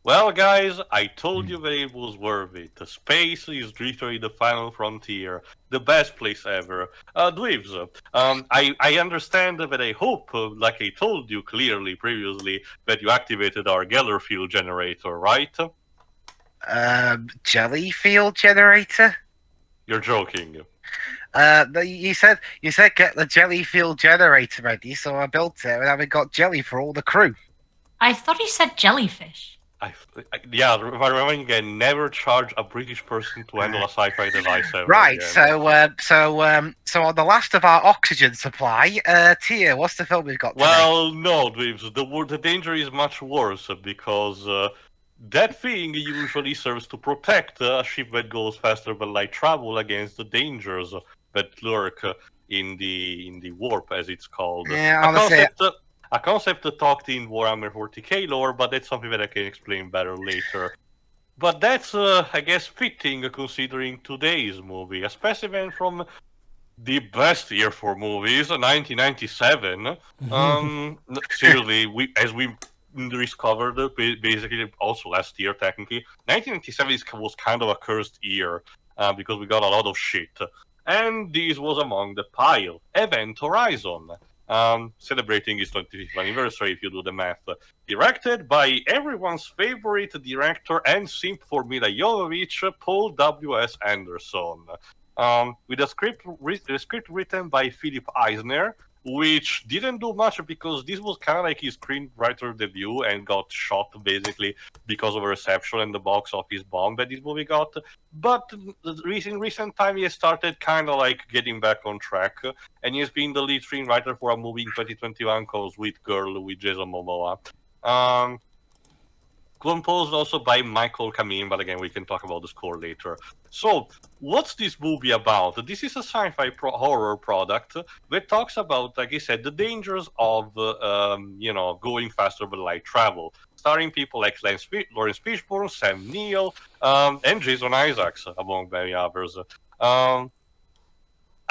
Well, guys, I told you that it was worth it. Space is literally the final frontier, the best place ever. Dweebs, I understand that I hope, like I told you clearly previously, that you activated our Geller fuel generator, right? Jelly field generator? You're joking. You said get the jelly field generator ready, so I built it, and now we got jelly for all the crew. I thought he said jellyfish. Yeah, remembering again, never charge a British person to handle a sci-fi device ever Right. again. So on the last of our oxygen supply, Tia, what's the film we've got today? Well, no, Dweebs, the danger is much worse because that thing usually serves to protect a ship that goes faster than light travel against the dangers that lurk in the warp, as it's called. Yeah, honestly, A concept talked in Warhammer 40k lore, but that's something that I can explain better later. But that's, I guess, fitting considering today's movie, a specimen from the best year for movies, 1997. Seriously, as we discovered basically also last year technically, 1997 was kind of a cursed year because we got a lot of shit, and this was among the pile. Event Horizon, celebrating its 25th anniversary, if you do the math. Directed by everyone's favorite director and simp for Mila Jovovich, Paul W.S. Anderson. With a script written by Philip Eisner, which didn't do much because this was kind of like his screenwriter debut and got shot basically because of a reception and the box office bomb that this movie got. But in recent time, he has started kind of like getting back on track, and he has been the lead screenwriter for a movie in 2021 called Sweet Girl with Jason Momoa. Composed also by Michael Kamin, but again, we can talk about the score later. So, what's this movie about? This is a sci-fi horror product that talks about, like I said, the dangers of, going faster than light travel. Starring people like Lawrence Fishburne, Sam Neill, and Jason Isaacs, among many others. I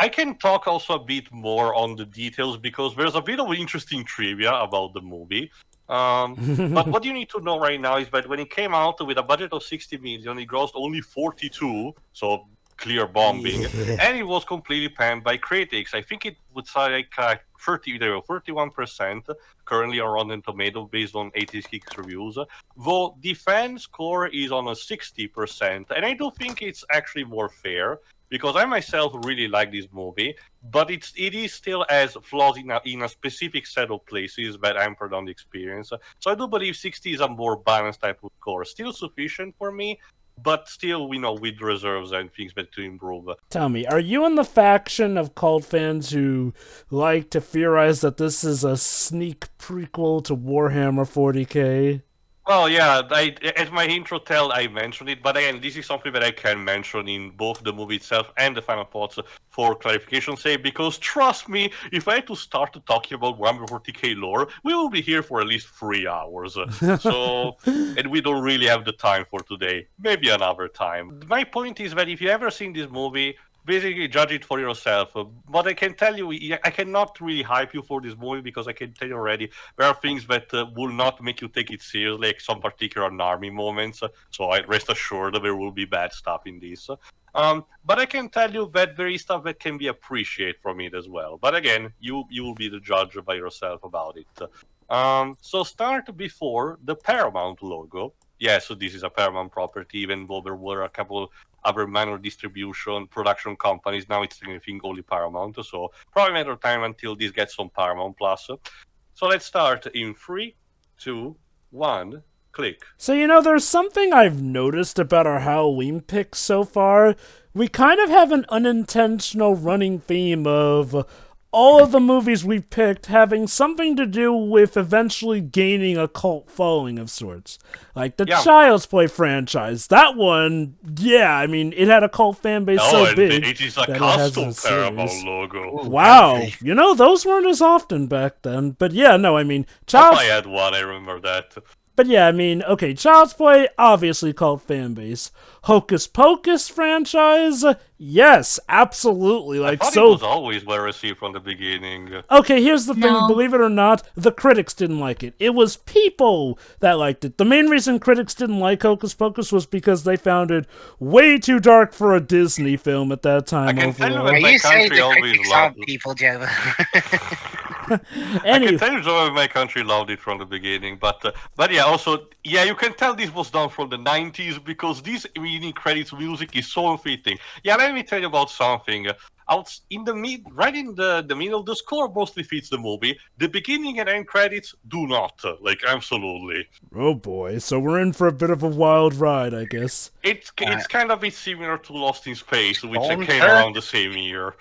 can talk also a bit more on the details because there's a bit of interesting trivia about the movie. But what you need to know right now is that when it came out with a budget of 60 million, it grossed only 42, so clear bombing, and it was completely panned by critics. I think it would say like 31% currently on Rotten Tomatoes based on 86 reviews, though the fan score is on a 60%, and I do think it's actually more fair because I myself really like this movie, but it is still has flaws in a specific set of places that hampered on the experience. So I do believe 60 is a more balanced type of score, still sufficient for me, but still, with reserves and things that to improve. Tell me, are you in the faction of cult fans who like to theorize that this is a sneak prequel to Warhammer 40k? Well, yeah, as my intro tell, I mentioned it, but again, this is something that I can mention in both the movie itself and the final thoughts for clarification's sake, because trust me, if I had to start talking about Warhammer 40k lore, we will be here for at least 3 hours. And we don't really have the time for today. Maybe another time. My point is that if you ever seen this movie, basically judge it for yourself. But I can tell you, I cannot really hype you for this movie because I can tell you already there are things that will not make you take it seriously, like some particular army moments. So I rest assured there will be bad stuff in this. But I can tell you that there is stuff that can be appreciated from it as well. But again, you will be the judge by yourself about it. So start before the Paramount logo. Yeah, so this is a Paramount property, even though there were a couple other minor production companies. Now it's I think only Paramount, so probably a matter of time until this gets on Paramount Plus. So let's start in 3, 2, 1, click. So, there's something I've noticed about our Halloween picks so far. We kind of have an unintentional running theme of all of the movies we picked having something to do with eventually gaining a cult following of sorts. Like the Child's Play franchise. That one, it had a cult fan base so big. It is a custom Paramount logo. Wow. Those weren't as often back then. But Child's... I had one, I remember that. But yeah, I mean, okay, Child's Play, obviously cult fanbase. Hocus Pocus franchise? Yes, absolutely. I Like, thought so... it was always well received from the beginning. Okay, here's the thing. No. Believe it or not, the critics didn't like it. It was people that liked it. The main reason critics didn't like Hocus Pocus was because they found it way too dark for a Disney film at that time. I can tell you overall. that Are you saying country the always critics loved aren't it. people, Joe? I Anyway, can tell you that my country loved it from the beginning, but yeah, also you can tell this was done from the 90s because this beginning credits music is so fitting. Yeah, let me tell you about something. Out in the right in the middle, the score mostly fits the movie. The beginning and end credits do not. Like absolutely. oh boy, so we're in for a bit of a wild ride, I guess. It's kind of a bit similar to Lost in Space, which Don't came hurt. around the same year.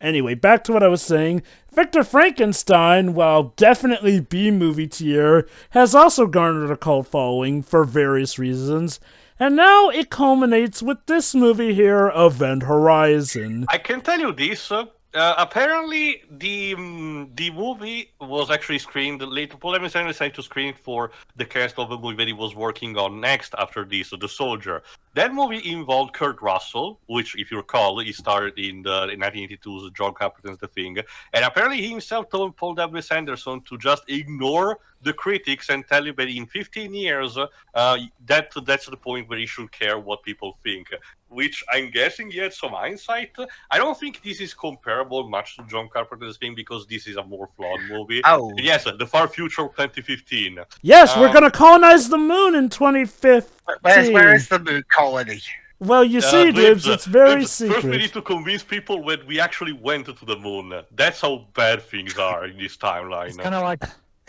Anyway, back to what I was saying. Victor Frankenstein, while definitely B-movie tier, has also garnered a cult following for various reasons, and now it culminates with this movie here, Event Horizon. I can tell you this. Apparently, the movie was actually screened later. Paul W.S. decided to screen it for the cast of the movie that he was working on next after this, The Soldier. That movie involved Kurt Russell, which, if you recall, he starred in the 1982's John Carpenter's The Thing. And apparently he himself told Paul W.S. Anderson to just ignore the critics and tell you that in 15 years, that's the point where he should care what people think. Which I'm guessing he had some hindsight. I don't think this is comparable much to John Carpenter's Thing because this is a more flawed movie. Oh. And yes, The Far Future of 2015. Yes, we're gonna colonize the moon in 2015. Where is the moon colony? Well, you see, Dibs, Dibs, it's very Dibs, First, we secret. need to convince people when we actually went to the moon. That's how bad things are in this timeline. It's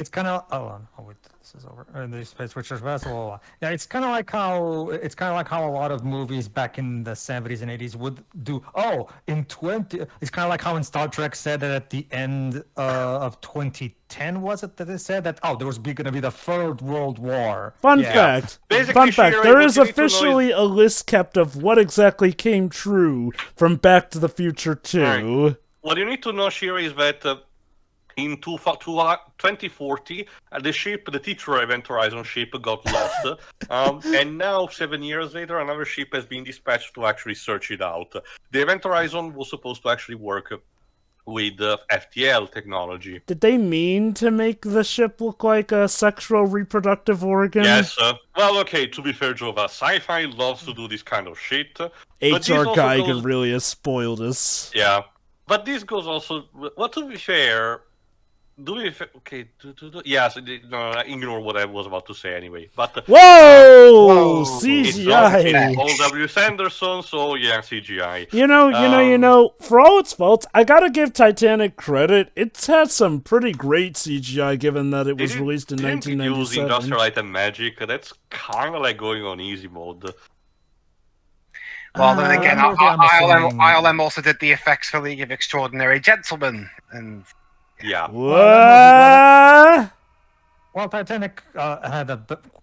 kind of like, oh wait, this is over. The Space Witchers Vessel. Yeah, it's kind of like how a lot of movies back in the 70s and 80s would do. It's kind of like how in Star Trek said that at the end of 2010 was it that they said that there was going to be the Third World War. Fun Yeah. fact. Basically, Fun fact. Shiro, There what is you need to know officially a list kept of what exactly came true from Back to the Future 2. What you need to know, Shiro, is that in 2040, the teacher Event Horizon ship got lost. And now, 7 years later, another ship has been dispatched to actually search it out. The Event Horizon was supposed to actually work with FTL technology. Did they mean to make the ship look like a sexual reproductive organ? Yes. Well, okay, to be fair, Jova, sci-fi loves to do this kind of shit. but this HR also Geigen goes- really has spoiled us. Yeah. But this goes also... Well, to be fair... Yes, no, ignore what I was about to say anyway. But Whoa! it's CGI! Paul W. Sanderson, so yeah, CGI. You know, for all its faults, I gotta give Titanic credit. It's had some pretty great CGI given that it was released in Didn't it use 1997. Industrial Light and Magic? That's kind of like going on easy mode. Well, then again, I'm assuming- ILM also did the effects for League of Extraordinary Gentlemen, and Yeah. What? Well, Titanic had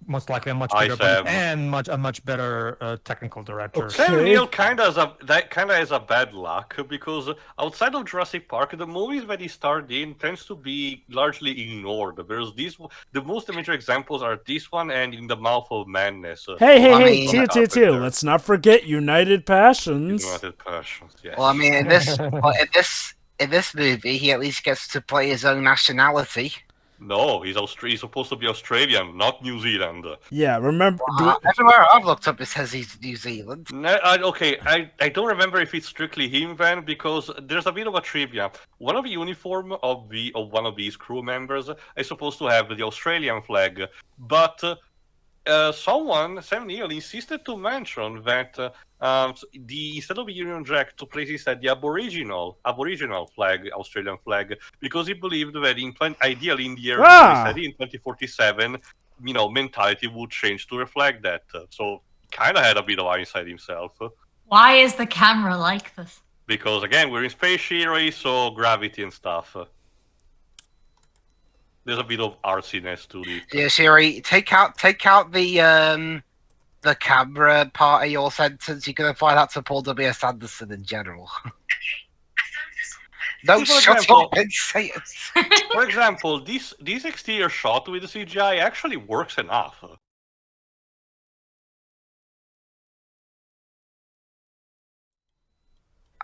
most likely a much I bigger said- budget and a much better technical director. Okay. Sam Neill kind of has a bad luck because outside of Jurassic Park, the movies that he starred in tends to be largely ignored. There's the most major examples are this one and In the Mouth of Madness. Hey, mean- Tio. Let's not forget United Passions. United Passions, yes. well, I mean, in this movie, he at least gets to play his own nationality. No, he's supposed to be Australian, not New Zealand. Yeah, remember... Everywhere I've looked up, it says he's New Zealand. No, I don't remember if it's strictly him then, because there's a bit of a trivia. One of the uniform of one of these crew members is supposed to have the Australian flag, but Sam Neill, insisted to mention that instead of the Union Jack, to place instead the Aboriginal flag, Australian flag, because he believed that ideally in the year in 2047, mentality would change to reflect that. So kind of had a bit of hindsight himself. Why is the camera like this? Because again, we're in space Shiri, so gravity and stuff. There's a bit of artsiness to it. Yeah, Siri, take out the camera part of your sentence. You can apply that to Paul W.S. Anderson in general. No, For shut example- up and say it. For example, this exterior shot with the CGI actually works enough.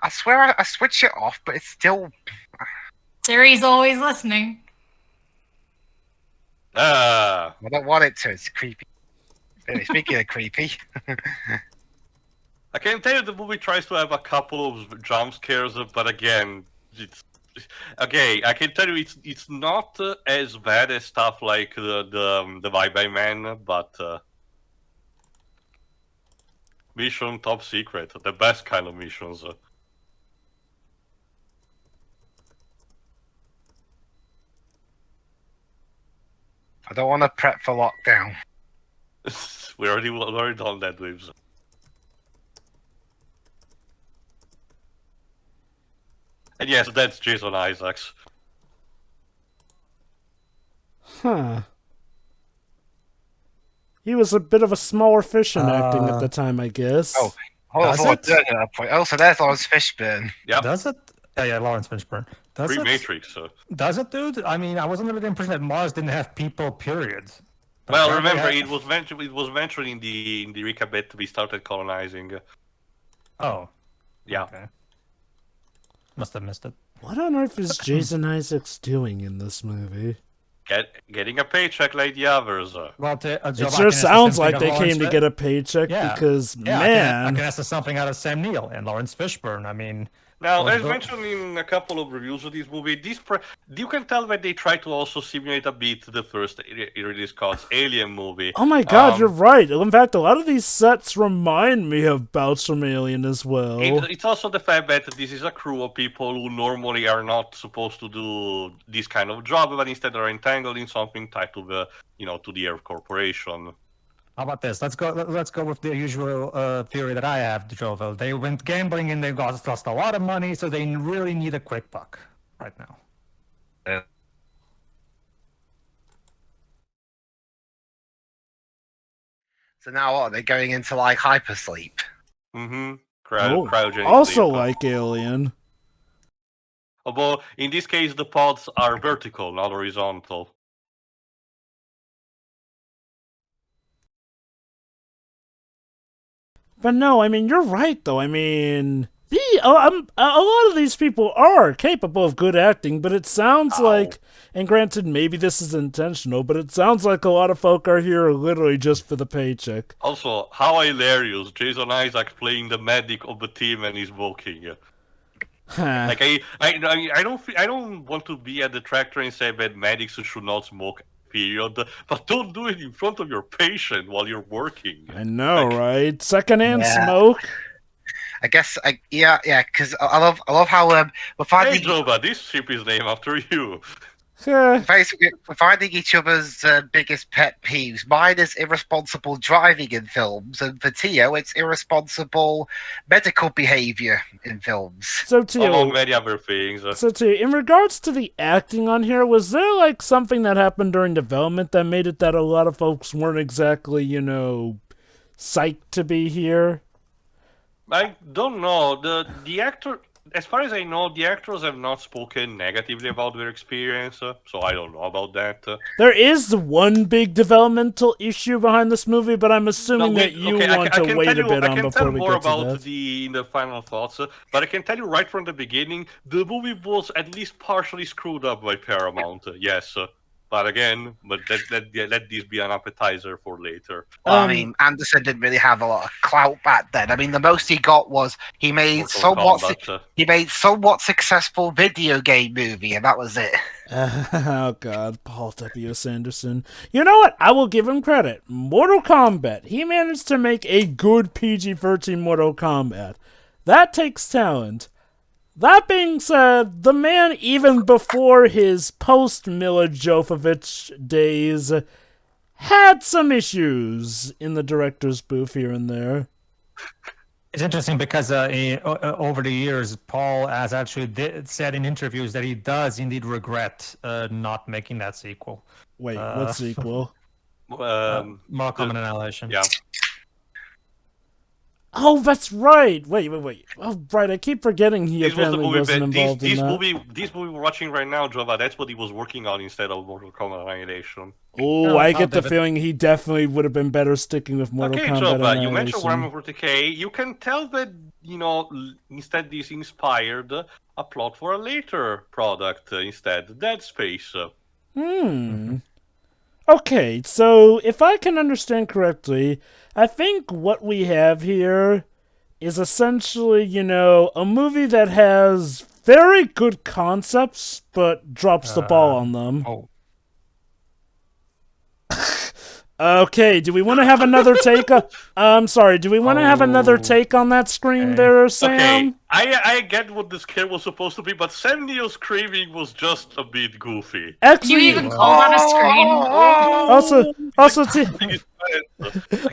I swear I switch it off, but it's still... Siri's always listening. Ah, I don't want it to, it's creepy. Anyway, speaking of creepy... I can tell you the movie tries to have a couple of jump scares, but again, it's okay. I can tell you it's not as bad as stuff like the Bye Man, but Mission Top Secret, the best kind of missions. I don't want to prep for lockdown. we already done that with. And yes, that's Jason Isaacs. Huh. He was a bit of a smaller fish in acting at the time, I guess. Oh, hold Does on, it? at that point. Oh, so there's Lawrence Fishburne. Yep, Does it? Yeah, Lawrence Fishburne. Does it? pre-Matrix. Does it, dude? I mean, I was under the impression that Mars didn't have people, period. But Well, apparently remember, had- it was mentioned in the recap that we started colonizing. Oh, Yeah. okay. Must have missed it. What on earth is Jason Isaacs doing in this movie? Getting a paycheck like the others. Well, It sure sounds like they came to get a paycheck Yeah. because, Yeah, I man... can ask for something out of Sam Neill and Lawrence Fishburne. I mean, Now, Well, as go- mentioned in a couple of reviews of this movie, you can tell that they try to also simulate a bit the first Ridley Scott's Alien movie. Oh my god, you're right. In fact, a lot of these sets remind me of bouts from Alien as well. It's also the fact that this is a crew of people who normally are not supposed to do this kind of job, but instead are entangled in something tied to the, to the Earth Corporation. how about this? Let's go with the usual theory that I have, Jovel. They went gambling and they lost a lot of money, so they really need a quick buck right now. So now what? They're going into like hypersleep. Mm-hmm. Oh, Cryogenic also sleep. like Alien. Although, in this case, the pods are vertical, not horizontal. But no, I mean, you're right, though. I mean, a lot of these people are capable of good acting, but it sounds like, and granted, maybe this is intentional, but it sounds like a lot of folk are here literally just for the paycheck. Also, how hilarious! Jason Isaac playing the medic of the team and he's smoking. Huh. Like I don't want to be a detractor and say that medics should not smoke. Period. But don't do it in front of your patient while you're working. I know, Like- right? Secondhand Yeah. smoke. I guess, yeah, because I love how we're Hey, finding Jova, this ship is named after you. basically we're finding each other's biggest pet peeves. Mine is irresponsible driving in films, and for Tio, it's irresponsible medical behavior in films. So, Tio, Among many other things. in regards to the acting on here, was there like something that happened during development that made it that a lot of folks weren't exactly, psyched to be here? I don't know. The actor, as far as I know, the actors have not spoken negatively about their experience, so I don't know about that. There is one big developmental issue behind this movie, but I'm assuming that you want to wait a bit on before we more get to about that. the final thoughts, but I can tell you right from the beginning, the movie was at least partially screwed up by Paramount. Yes, but again, let this be an appetizer for later. Well, I mean, Anderson didn't really have a lot of clout back then. I mean, the most he got was he made Mortal somewhat Kombat, successful video game movie, and that was it. Oh god, Paul W.S. Anderson. You know what? I will give him credit. Mortal Kombat. He managed to make a good PG-13 Mortal Kombat. That takes talent. That being said, the man, even before his post-Mila Jovovich days, had some issues in the director's booth here and there. It's interesting because over the years, Paul has actually said in interviews that he does indeed regret not making that sequel. Wait, what sequel? Malcolm and Annihilation. Yeah. Oh, that's right. Wait. Oh, right. I keep forgetting he This was the apparently movie. wasn't involved in This that. movie we're watching right now, Java. That's what he was working on instead of Mortal Kombat Annihilation. Oh, Yeah, I like how get the David- feeling he definitely would have been better sticking with Mortal Okay, Kombat Java. You mentioned Annihilation. Warhammer 40k. You can tell that instead this inspired a plot for a later product. Instead, Dead Space. Okay, so if I can understand correctly, I think what we have here is essentially, a movie that has very good concepts, but drops the ball on them. Oh, Okay, do we want to have another take? I'm sorry, do we want to have another take on that scream okay. there, Sam? Okay, I get what the scare was supposed to be, but Sam Neill's screaming was just a bit goofy. Do you Actually, even call that a scream?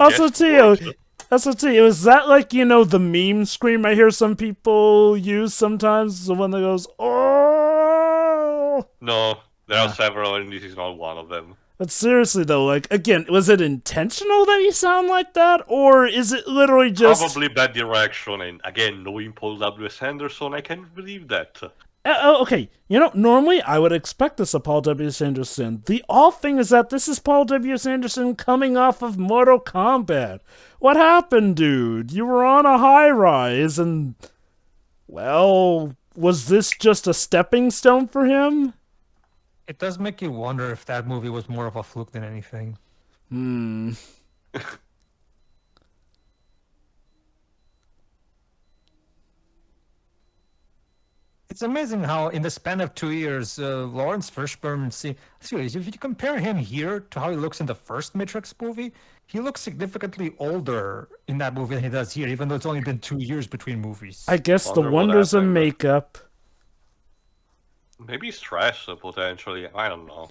Also, Tio, is that like, the meme scream I hear some people use sometimes? The one that goes, oh! No, there are several, and this is not one of them. But seriously, though, like, again, was it intentional that you sound like that? Or is it literally just... Probably bad direction, and again, knowing Paul W.S. Anderson, I can't believe that. Okay, normally I would expect this of Paul W.S. Anderson. The odd thing is that this is Paul W.S. Anderson coming off of Mortal Kombat. What happened, dude? You were on a high-rise, and... Well, was this just a stepping stone for him? It does make you wonder if that movie was more of a fluke than anything. It's amazing how, in the span of 2 years, Lawrence Fishburne. Seriously, if you compare him here to how he looks in the first Matrix movie, he looks significantly older in that movie than he does here, even though it's only been 2 years between movies. I guess the Wonder what wonders of happened. makeup. Maybe stress, potentially. I don't know.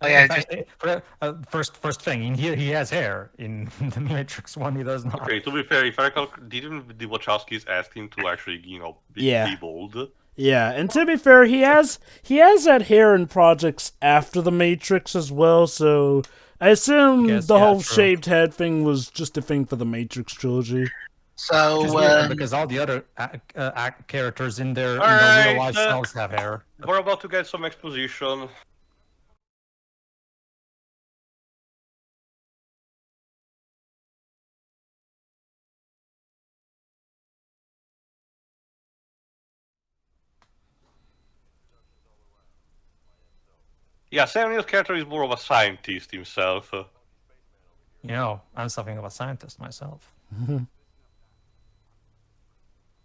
Oh, yeah, In fact, first thing, in here he has hair. In the Matrix one, he does not. Okay, to be fair, if I recall, didn't the Wachowskis ask him to actually, be bold? Yeah, and to be fair, he has that hair in projects after the Matrix as well, so I assume the whole true. shaved head thing was just a thing for the Matrix trilogy. So, Which is weird, because all the other characters in their Alright, real life selves have hair. We're about to get some exposition. Yeah, Sam Neill's character is more of a scientist himself. I'm something of a scientist myself.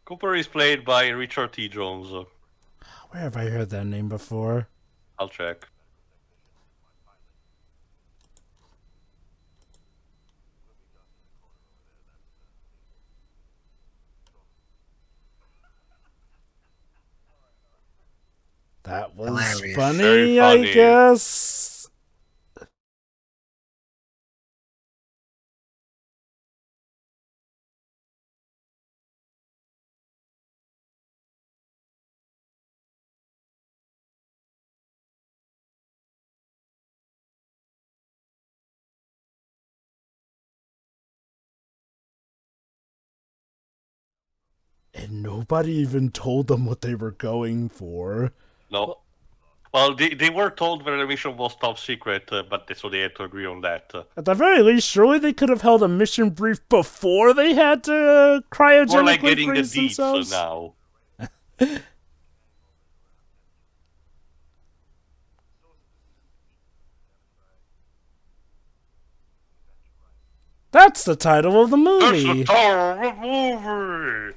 Cooper is played by Richard T. Jones. Where have I heard that name before? I'll check. That was Hilarious. funny, Very I funny. guess. And nobody even told them what they were going for. No. Well, they were told that the mission was top secret, but so they had to agree on that. At the very least, surely they could have held a mission brief before they had to cryogenically More like getting the freeze deeds themselves. now. That's the title of the That's movie. a terrible movie!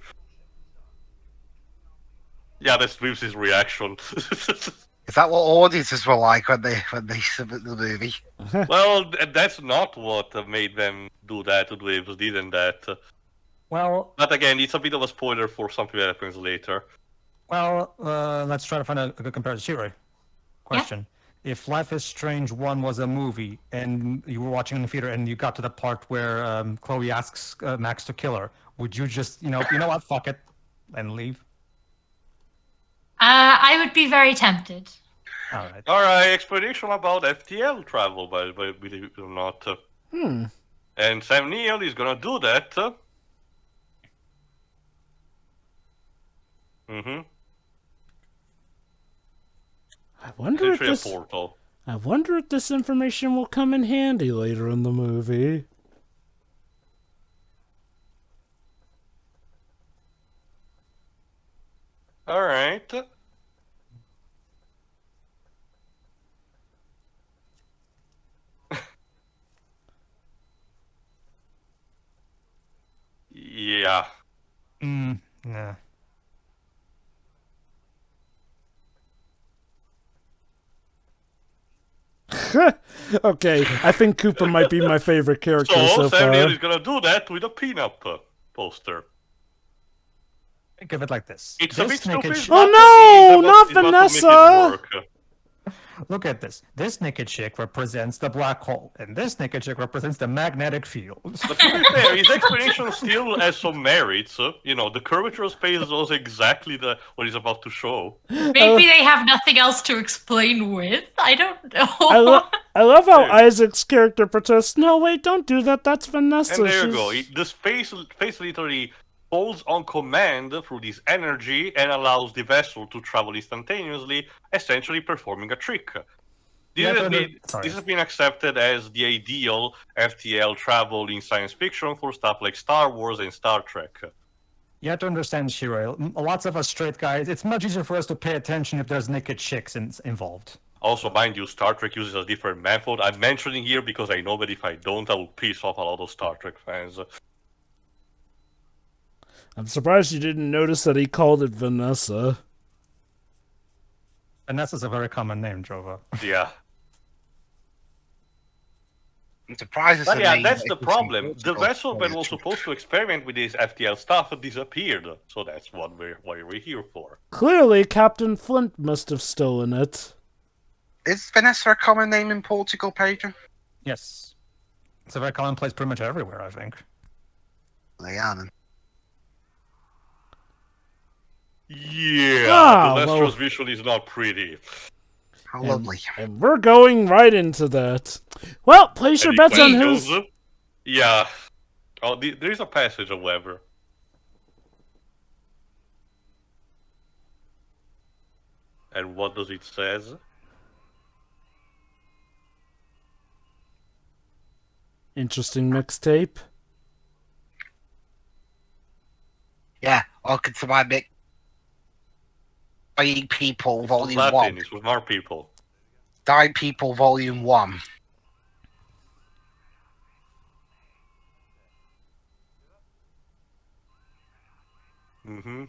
Yeah, that's Reeves' reaction. is that what audiences were like when they submit the movie? Well, that's not what made them do that to Reeves, didn't that? Well, But again, it's a bit of a spoiler for something that happens later. let's try to find a good comparison. Shiro, question. If Life is Strange 1 was a movie and you were watching in the theater and you got to the part where Chloe asks Max to kill her, would you just, you know what, fuck it, and leave? I would be very tempted. All right. Alright, explanation about FTL travel, believe it or not. And Sam Neill is gonna do that. Mm-hmm. I wonder if Literally a this. portal. I wonder if this information will come in handy later in the movie. All right. Yeah. Yeah. Okay, I think Cooper might be my favorite character so Sam Neill far. is gonna do that with a pinup poster. Think of it like this. It's a bit This naked stupid. sh- Oh no, not but to make it Vanessa! work. Look at this. This naked chick represents the black hole, and this naked chick represents the magnetic field. But to be fair, his explanation still has some merits. You know, the curvature of space is also exactly what he's about to show. Maybe they have nothing else to explain with. I don't know. I love how Hey. Isaac's character protests. No, wait, don't do that. That's Vanessa. And there you go. She's- The space literally holds on command through this energy and allows the vessel to travel instantaneously, essentially performing a trick. Yeah, This has been accepted as the ideal FTL travel in science fiction for stuff like Star Wars and Star Trek. You have to understand, Shiro. Lots of us straight guys, it's much easier for us to pay attention if there's naked chicks involved. Also, mind you, Star Trek uses a different method. I'm mentioning here because I know that if I don't, I will piss off a lot of Star Trek fans. I'm surprised you didn't notice that he called it Vanessa. Vanessa's a very common name, Jova. Yeah. I'm surprised it's But a yeah, name that's that the isn't problem. The Portugal. vessel that was supposed to experiment with this FTL stuff disappeared. So that's what we're here for. Clearly, Captain Flint must have stolen it. Is Vanessa a common name in Portugal, Pedro? Yes. It's a very common place pretty much everywhere, I think. They are then. Yeah, the Lestro's visual is not pretty. How lovely. And we're going right into that. Well, place your Any bets on questions? who's... Yeah. Oh, there's a passage, however. And what does it says? Interesting mixtape. Yeah, welcome to my big Dying People It's Volume Latin, 1. it's with more people. Dying People Volume 1. Mm-hmm.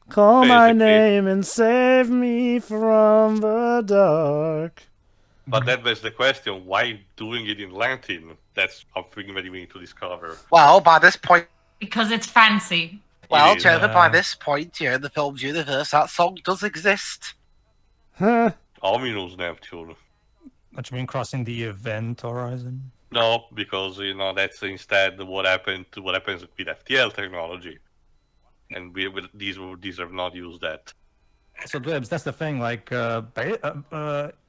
Call my Basically. name and save me from the dark. But that was the question, why doing it in Latin? That's something that we need to discover. Well, by this point, Because it's fancy. well, is, Trevor, by yeah. this point, in the film's universe, that song does exist. Huh? Ominous Neptune. What you mean crossing the event horizon? No, because that's instead what happens with FTL technology, and these have not used that. So, Dibs, that's the thing. Like,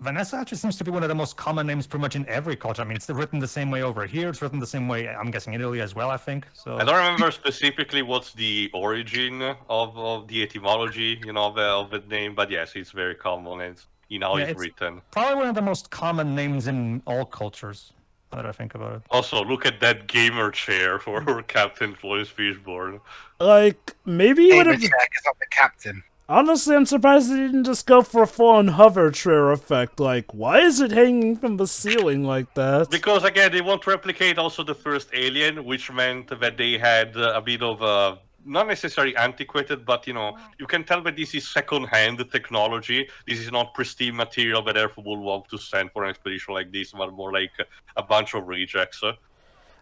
Vanessa actually seems to be one of the most common names pretty much in every culture. I mean, it's written the same way over here. It's written the same way, I'm guessing, in Italy as well, I think. So I don't remember specifically what's the origin of the etymology, of the name, but yes, it's very common and in how Yeah, it's it's- written. probably one of the most common names in all cultures, now that I think about it. Also, look at that gamer chair for Captain Florence Fishburne. Like, maybe you would David have... Check is not the captain. Honestly, I'm surprised they didn't just go for a full-on hover chair effect. Like, why is it hanging from the ceiling like that? Because again, they want to replicate also the first Alien, which meant that they had a bit of a not necessarily antiquated, but you can tell that this is second-hand technology. This is not pristine material that therefore will want to send for an expedition like this, but more like a bunch of rejects.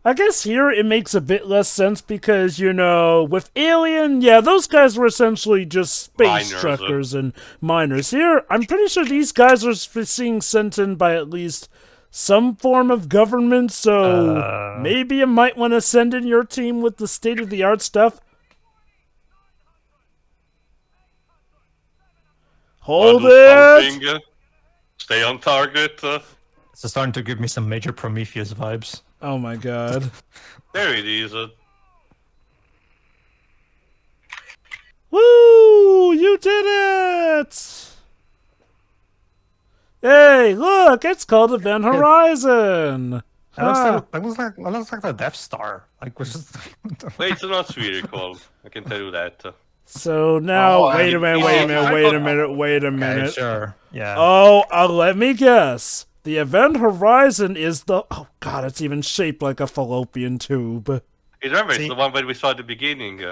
I guess here it makes a bit less sense because, with Alien, yeah, those guys were essentially just space Miners. truckers and miners. Here, I'm pretty sure these guys are being sent in by at least some form of government, so maybe you might want to send in your team with the state-of-the-art stuff. Hold do it! something. Stay on target. It's starting to give me some major Prometheus vibes. Oh my god. There it is. Woo! You did it! Hey, look! It's called Event Horizon! That looks like the Death Star. Like, we're just... Wait, it's not spherical. I can tell you that. So now, Oh, wait a minute, wait a minute. Okay, sure. Yeah. Oh, let me guess. The Event Horizon is the... Oh god, it's even shaped like a fallopian tube. Remember, it's See- the one that we saw at the beginning.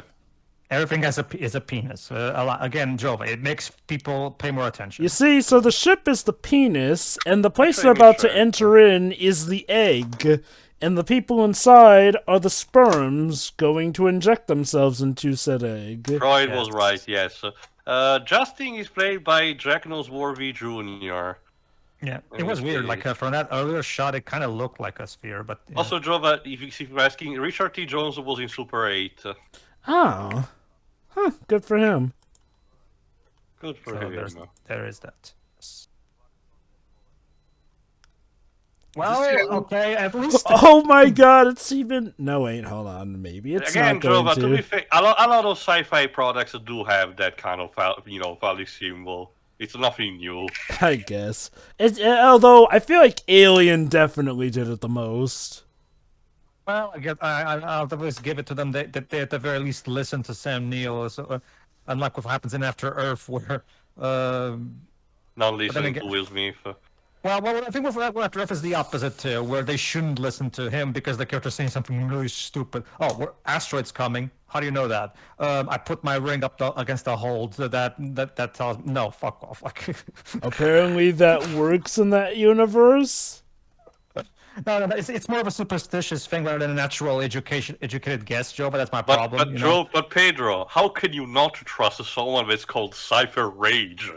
Everything is a penis. Again, Jova, it makes people pay more attention. You see, so the ship is the penis, and the place Actually, they're about to sure. enter in is the egg, and the people inside are the sperms going to inject themselves into said egg. Freud was right, yes. Justin is played by Jack Nosworthy Jr. Yeah, In it was this weird. case. Like from that earlier shot, it kind of looked like a sphere, but yeah. Also, Jova, if you're asking, Richard T. Jones was in Super 8. Oh. Huh, good for him. Good for So him. there is that. Well, okay, at least Oh my god, it's even... No, wait, hold on. Maybe it's Again, not going Jova, to be to. fair, a lot of sci-fi products do have that kind of, phallic symbol. It's nothing new. I guess. Although, I feel like Alien definitely did it the most. well, I guess I'll at least give it to them. They at the very least listen to Sam Neill. So, unlike what happens in After Earth, where Not listening again- to Will Smith. well, I think with After Earth is the opposite too, where they shouldn't listen to him because the character's saying something really stupid. Oh, asteroid's coming. How do you know that? I put my ring up against the hold. So that tells no, fuck off. Like, Apparently that works in that universe. no, it's more of a superstitious thing rather than a natural educated guess, Joe. But that's my But problem. but you know? Joe, but Pedro, how can you not trust someone that's called Cypher Rage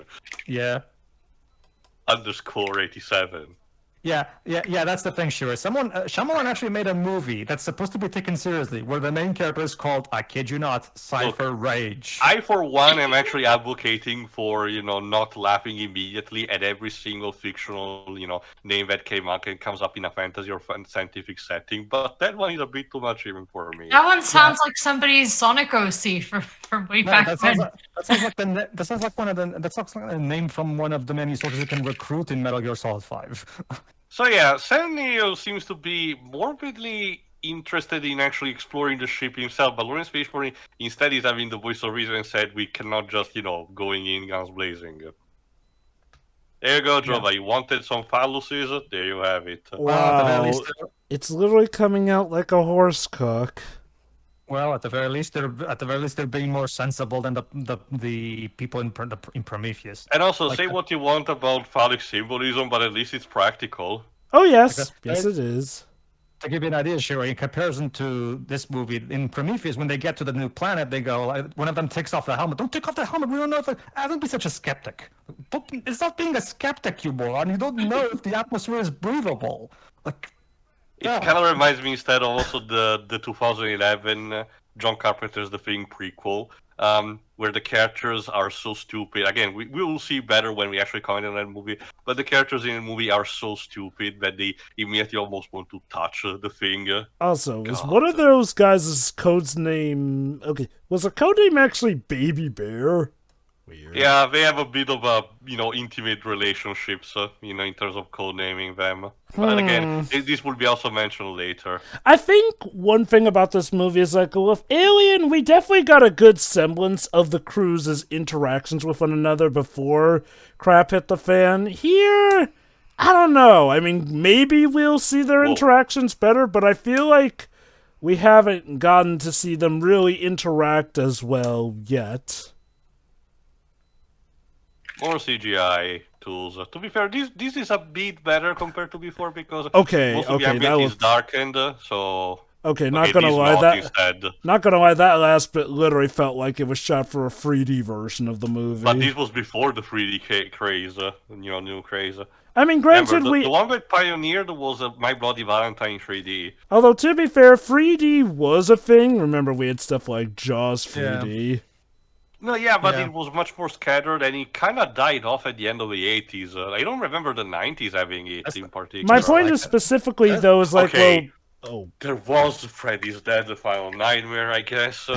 Yeah. _87? Yeah, that's the thing, Shira. Shyamalan actually made a movie that's supposed to be taken seriously, where the main character is called, I kid you not, Cypher Rage. I, for one, am actually advocating for, not laughing immediately at every single fictional, name that comes up in a fantasy or scientific setting, but that one is a bit too much even for me. That one sounds like somebody's Sonic OC from way No, back that when. sounds like a name from one of the many soldiers you can recruit in Metal Gear Solid 5. So yeah, Sam Neill seems to be morbidly interested in actually exploring the ship himself, but Lawrence Fishburne instead is having the voice of reason and said we cannot just, going in guns blazing. There you go, Jova. You wanted some phalluses? There you have it. Well, at the very Wow. least, It's literally coming out like a horse cock. at the very least, they're being more sensible than the people in Prometheus. And also, Like say the- what you want about phallic symbolism, but at least it's practical. Oh, yes. Okay. Yes, it is. To give you an idea, Shiro, in comparison to this movie, in Prometheus, when they get to the new planet, they go, one of them takes off the helmet. Don't take off the helmet. We don't know if don't be such a skeptic. It's not being a skeptic, you moron. You don't know if the atmosphere is breathable. Like, It yeah. kind of reminds me instead of also the 2011 John Carpenter's The Thing prequel, where the characters are so stupid. Again, we will see better when we actually comment on that movie, but the characters in the movie are so stupid that they immediately almost want to touch the Thing. Also, was God. one of those guys' code's name... Okay, was the code name actually Baby Bear? Weird. Yeah, they have a bit of a, intimate relationships, in terms of codenaming them. But again, this will be also mentioned later. I think one thing about this movie is like, with Alien, we definitely got a good semblance of the crew's interactions with one another before crap hit the fan. Here, I don't know. I mean, maybe we'll see their Whoa. interactions better, but I feel like we haven't gotten to see them really interact as well yet. More CGI tools. To be fair, this is a bit better compared to before because Okay, most of the okay, that ambient is looks... darkened, so... Okay, not Okay, gonna this lie, not that... instead. Not gonna lie, that last bit literally felt like it was shot for a 3D version of the movie. But this was before the 3D craze, new craze. I mean, Remember, granted, the one that pioneered was My Bloody Valentine 3D. although to be fair, 3D was a thing. Remember, we had stuff like Jaws 3D. No, yeah, but Yeah. it was much more scattered, and it kind of died off at the end of the 80s. I don't remember the 90s having it in particular. My point like is that. specifically, though, is like, Okay. oh. There was Freddy's Dead, the Final Nightmare, I guess.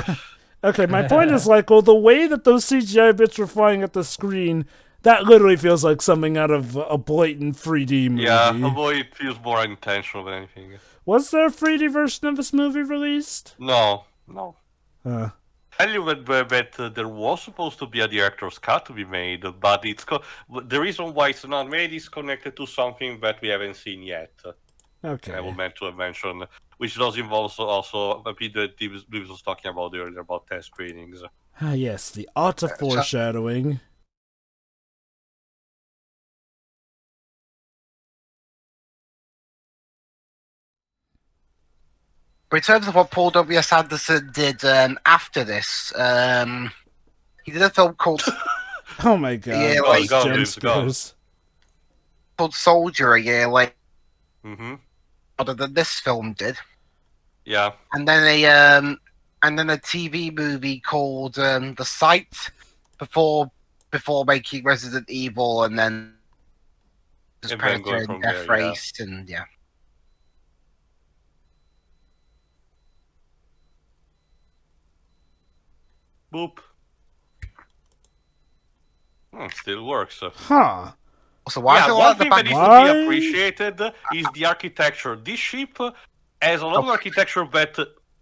Okay, my point is like, well, the way that those CGI bits were flying at the screen, that literally feels like something out of a blatant 3D movie. Yeah, although it feels more intentional than anything. Was there a 3D version of this movie released? No. Huh. Tell you that there was supposed to be a director's cut to be made, but the reason why it's not made is connected to something that we haven't seen yet. Okay. I will meant to mention, which does involve also a bit that Dibs was talking about earlier about test screenings. Ah, yes, the art of foreshadowing. But in terms of what Paul W.S. Anderson did after this, he did a film called Oh my god. Yeah, like- those Go, jump Dibs, go. scares. Soldier a year later Mm-hmm. than this film did, Yeah. and then a TV movie called The Sight before making Resident Evil, and then just And then Predator going from and Death there, yeah. Race, and yeah. Boop. Still works. Huh. So why is Yeah, there a one lot at the thing that back? needs Why? to be appreciated is the architecture. This ship has a lot of architecture that,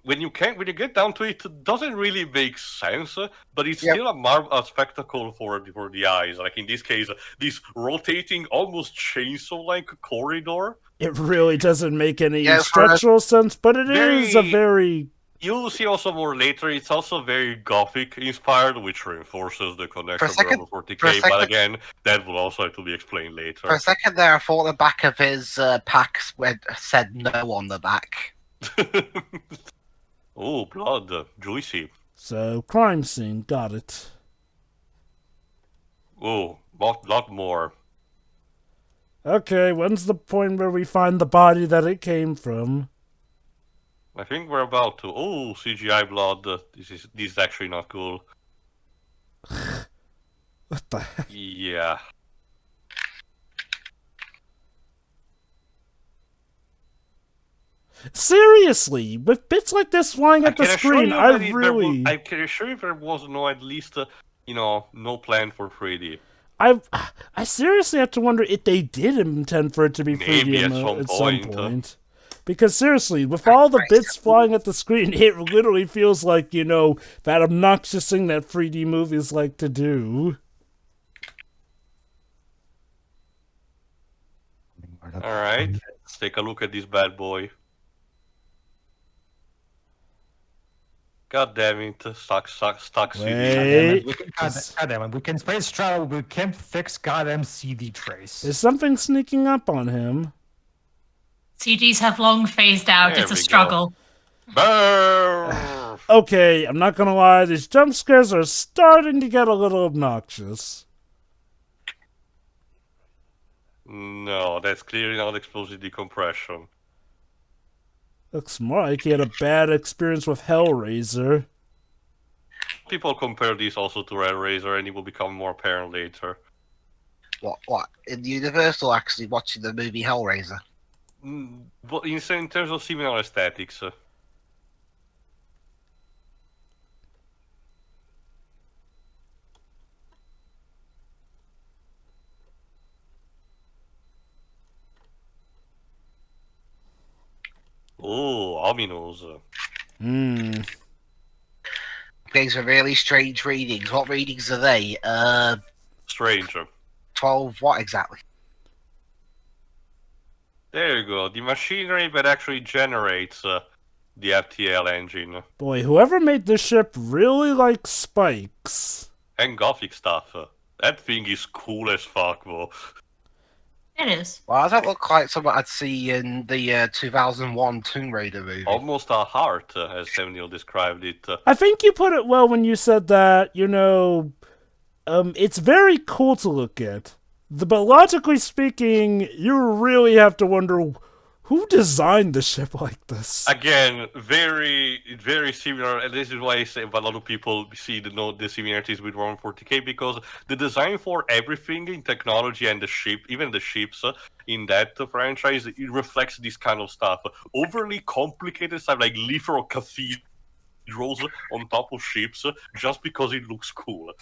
when you get down to it, doesn't really make sense. But it's Yep. still a spectacle for the eyes. Like in this case, this rotating, almost chainsaw-like corridor. It really doesn't make any Yeah, for a- structural sense, but it is a Very- very... You'll see also more later. It's also very Gothic inspired, which reinforces the connection with second- Warhammer for a 40k. But second- again, that will also have to be explained later. For a second there, I thought the back of his pack said no on the back. Oh, blood, juicy. So, crime scene, got it. Oh, lot more. Okay, when's the point where we find the body that it came from? I think we're about to. Oh, CGI blood. This is actually not cool. What the heck? Yeah. Seriously, with bits like this flying at the can assure screen, you I that really... I can assure you there was no at least no plan for 3D. I seriously have to wonder if they did intend for it to be 3D Maybe at at some some point. point. Because seriously, with all the bits flying at the screen, it literally feels like, that obnoxious thing that 3D movies like to do. All right, let's take a look at this bad boy. God damn it, stuck CD. Wait. God damn it, we can space travel, we can't fix goddamn CD trace. Is something sneaking up on him? CDs have long phased out. There It's a we go. struggle. Brrr. Okay, I'm not gonna lie, these jump scares are starting to get a little obnoxious. No, that's clearly not explosive decompression. Looks more like he had a bad experience with Hellraiser. People compare this also to Hellraiser, and it will become more apparent later. What? In Universal actually watching the movie Hellraiser? But in terms of similar aesthetics. Oh, ominous. Hmm. These are really strange readings. What readings are they? Strange. 12 what exactly? There you go. The machinery that actually generates the FTL engine. Boy, whoever made this ship really likes spikes. And Gothic stuff. That thing is cool as fuck, though. It is. Well, does that look like something I'd see in the 2001 Tomb Raider movie? Almost a heart, as Samuel described it. I think you put it well when you said that, it's very cool to look at. But logically speaking, you really have to wonder Who designed the ship like this? Again, very, very similar, and this is why I say a lot of people see the similarities with Warhammer 40k, because the design for everything in technology and the ship, even the ships in that franchise, it reflects this kind of stuff. Overly complicated stuff like literal cathedrals on top of ships just because it looks cool.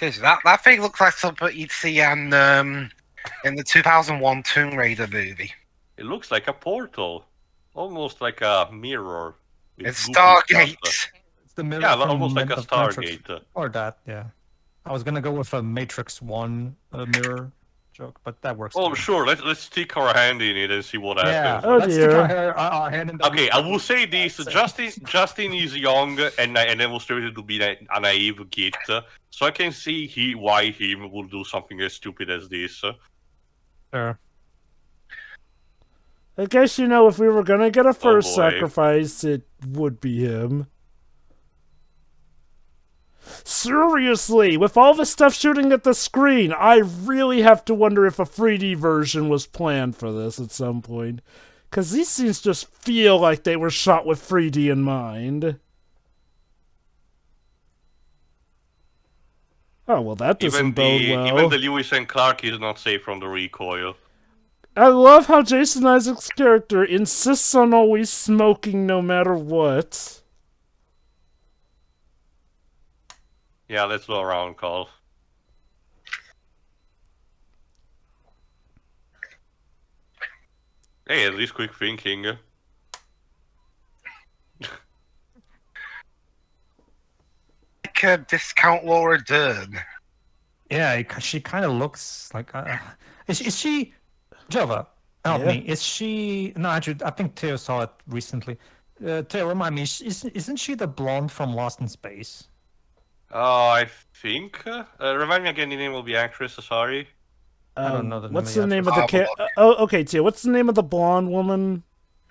That thing looks like something you'd see in the 2001 Tomb Raider movie. It looks like a portal, almost like a mirror. with It's goofy Stargate. stuff. It's the mirror Yeah, from almost like a of Matrix, Stargate. or that, yeah. I was gonna go with a Matrix 1 mirror joke, but that works. Oh, too. sure. Let's stick our hand in it and see what Yeah, happens. Oh, let's stick dear. our hand in the Okay, I will say this: Justin is young and demonstrated to be a naive git, so I can see why he will do something as stupid as this. Sure. I guess, if we were gonna get a first boy. sacrifice, it would be him. Seriously, with all the stuff shooting at the screen, I really have to wonder if a 3D version was planned for this at some point. Because these scenes just feel like they were shot with 3D in mind. Oh, well, that doesn't bode well. Even the Lewis and Clark is not safe from the recoil. I love how Jason Isaac's character insists on always smoking no matter what. Yeah, let's go around call. Hey, at least quick thinking. Like a discount Laura Dern. Yeah, she kind of looks like. Is she? Jova, help Yeah? me. Is she? No, actually, I think Theo saw it recently. Theo, remind me. Isn't she the blonde from Lost in Space? Oh, I think. Remind me again the name of the actress. Sorry. I don't know the name What's of the the name of the actress. okay, Tia. What's the name of the blonde woman?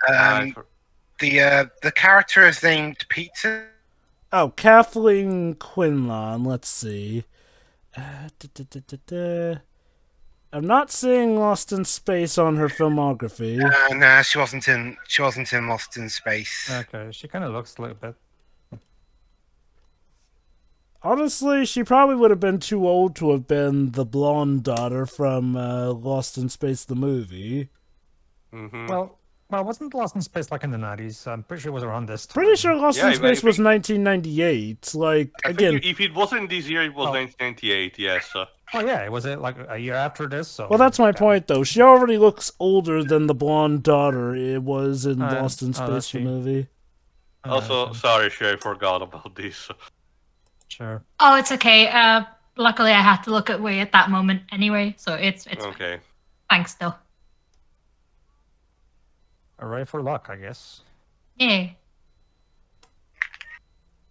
The character is named Peter. Oh, Kathleen Quinlan. Let's see. I'm not seeing Lost in Space on her filmography. No, she wasn't in Lost in Space. Okay, she kind of looks a little bit. Honestly, she probably would have been too old to have been the blonde daughter from Lost in Space, the movie. Mm-hmm. Well, wasn't Lost in Space like in the 90s? I'm pretty sure it was around this time. Pretty sure Lost Yeah, in if Space I was think- 1998. Like, I again... think if it wasn't this year, it was 1998. Yes. Oh yeah, was it like a year after this? So Well, that's my point, though. She already looks older than the blonde daughter it was in Lost in does Space, the she? movie. Also, sorry, Shay, I forgot about this. Sure. Oh, it's okay. Luckily, I had to look away at that moment anyway, so it's fine. Okay. Thanks, though. Alright for luck, I guess. Yay.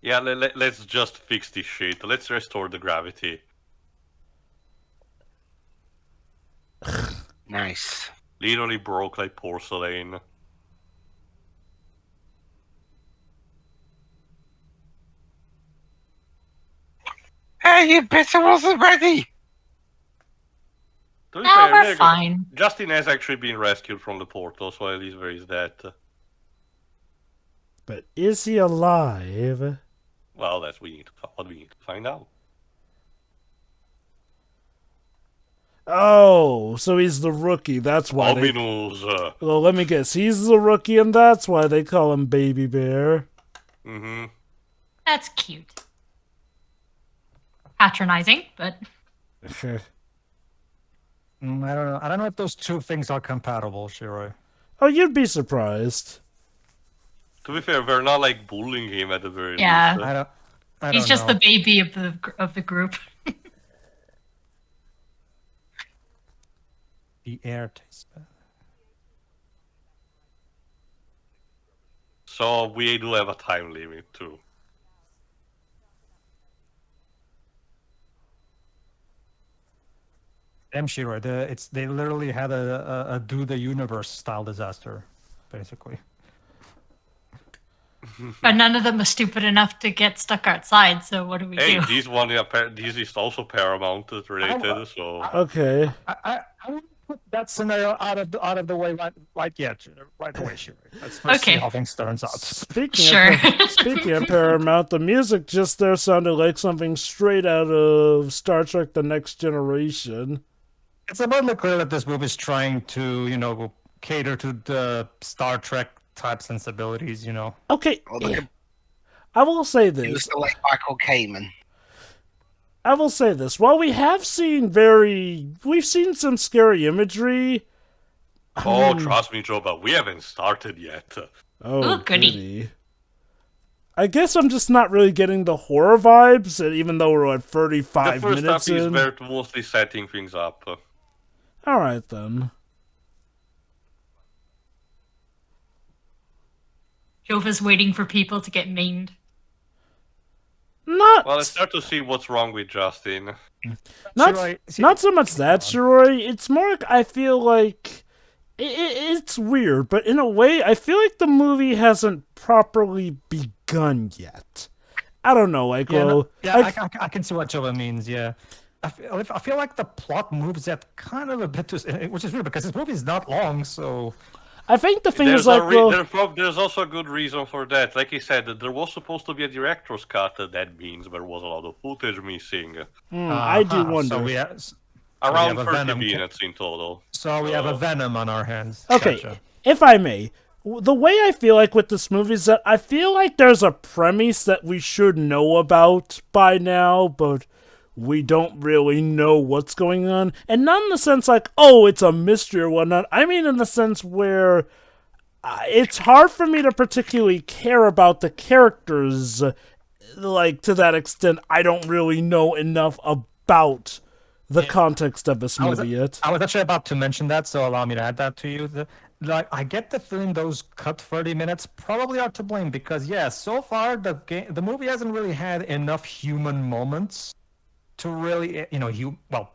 Yeah, let's just fix this shit. Let's restore the gravity. Nice. Literally broke like porcelain. Hey, you bitch! I wasn't ready. To be No, fair, we're there you go. fine. Justin has actually been rescued from the portal, so at least there is that. But is he alive? Well, that's what we need to find out. Oh, so he's the rookie. That's why they... Ominous. Well, let me guess. He's the rookie, and that's why they call him Baby Bear. Mm-hmm. That's cute. Patronizing, but I don't know. I don't know if those two things are compatible, Shiroi. Oh, you'd be surprised. To be fair, we're not like bullying him at the very Yeah. least. I don't he's just know. the baby of the group. The air tastes bad. So we do have a time limit too. Damn, Shiroi. They literally had a do the universe style disaster, basically. But none of them are stupid enough to get stuck outside. So what do we Hey, do? this is also Paramount related, so Okay. I wouldn't put that scenario out of the way right yet, right away, Shuri. Let's first see Okay. how things turns out. Sure. Speaking of Paramount, the music just there sounded like something straight out of Star Trek: The Next Generation. It's abundantly clear that this movie is trying to, cater to the Star Trek type sensibilities, Okay, Well, look at I will say he this. was the late Michael Kamen. I will say this. While we've seen some scary imagery. oh, trust me, Joe, but we haven't started yet. Oh, Ooh, goody. goody. I guess I'm just not really getting the horror vibes, even though we're at 35 The first minutes half is in. where mostly setting things up. All right then. Jova's waiting for people to get maimed. Not Well, let's start to see what's wrong with Justin. not Shiroi, see- not so much that, Shiroi. It's more like I feel like it's weird, but in a way, I feel like the movie hasn't properly begun yet. I don't know, like, Yeah, well, I can see what Jova means. Yeah, I feel like the plot moves at kind of a bit too, which is weird because this movie is not long. So I think the thing is There's, like, well, there's also a good reason for that. Like he said, there was supposed to be a director's cut. That means there was a lot of footage missing. I do uh-huh, wonder. So we have Around a 30 Venom minutes in total. So we have a Venom on our hands. Okay, Gotcha. if I may, the way I feel like with this movie is that I feel like there's a premise that we should know about by now, but we don't really know what's going on. And not in the sense like, oh, it's a mystery or whatnot. I mean in the sense where it's hard for me to particularly care about the characters, like, to that extent. I don't really know enough about the context of this movie yet. I was actually about to mention that, so allow me to add that to you. I get the feeling those cut 30 minutes probably are to blame because, so far the movie hasn't really had enough human moments to really,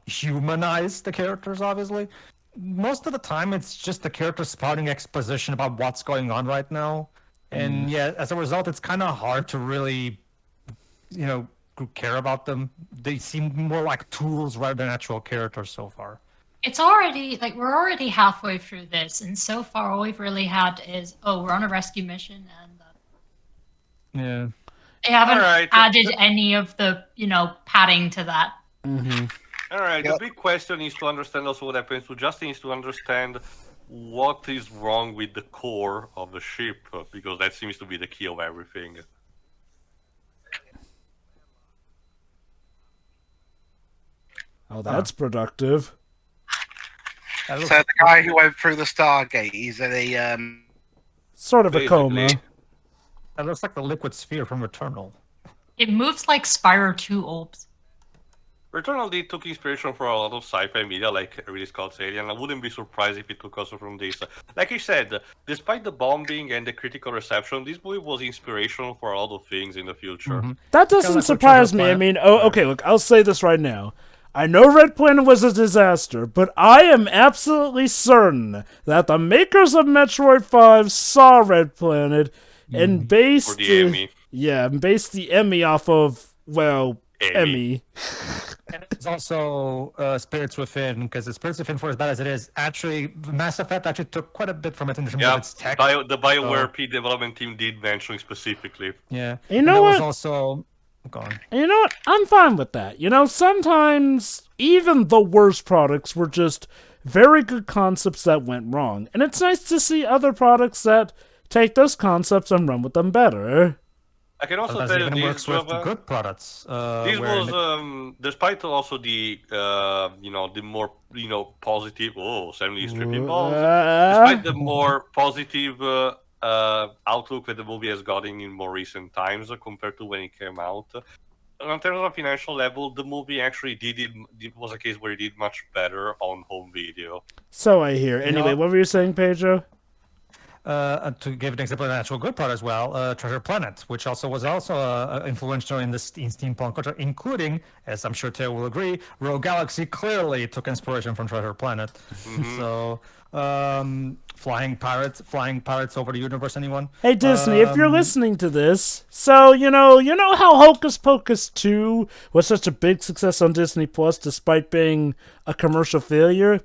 humanize the characters, obviously. Most of the time, it's just the characters spouting exposition about what's going on right now. And, as a result, it's kind of hard to really, care about them. They seem more like tools rather than actual characters so far. It's already, like, we're already halfway through this, and so far all we've really had is, we're on a rescue mission, and Yeah. they haven't Alright. added any of the, padding to that. Alright, Yep. the big question is to understand also what happens to Justin is to understand what is wrong with the core of the ship, because that seems to be the key of everything. Oh, that's productive. That looks- So the guy who went through the Stargate, he's in a Sort of a coma. Basically. That looks like the liquid sphere from Returnal. It moves like Spyro 2 orbs. Returnal did took inspiration from a lot of sci-fi media, like Ridley Scott's Alien. I wouldn't be surprised if it took also from this. Like you said, despite the bombing and the critical reception, this movie was inspirational for a lot of things in the future. That Kinda doesn't like what surprise Treasure me. I Planet- mean, okay, look, I'll say this right now. I know Red Planet was a disaster, but I am absolutely certain that the makers of Metroid 5 saw Red Planet and based For the Emmy. and based the Emmy off of, well, Emmy. Emmy. And it's also Spirits Within, because the Spirits Within, for as bad as it is, actually, Mass Effect actually took quite a bit from it in terms Yeah, of its tech. the BioWare P development team did mention specifically. Yeah. You And know there what? was also... Go on. And you know what? I'm fine with that. Sometimes even the worst products were just very good concepts that went wrong. And it's nice to see other products that take those concepts and run with them better. I can also Sometimes tell you even this, works with Jova, good products. this where in was, despite also the, the more, positive, 70 stripping balls, despite the more positive outlook that the movie has gotten in more recent times compared to when it came out. In terms of financial level, the movie actually it was a case where it did much better on home video. So I hear. Anyway, know- what were you saying, Pedro? to give an example of an actual good product as well, Treasure Planet, which also was influential in the steampunk culture, including, as I'm sure Taylor will agree, Rogue Galaxy clearly took inspiration from Treasure Planet. So Flying pirates over the universe. Anyone? Hey Disney, if you're listening to this, so you know how Hocus Pocus 2 was such a big success on Disney Plus despite being a commercial failure?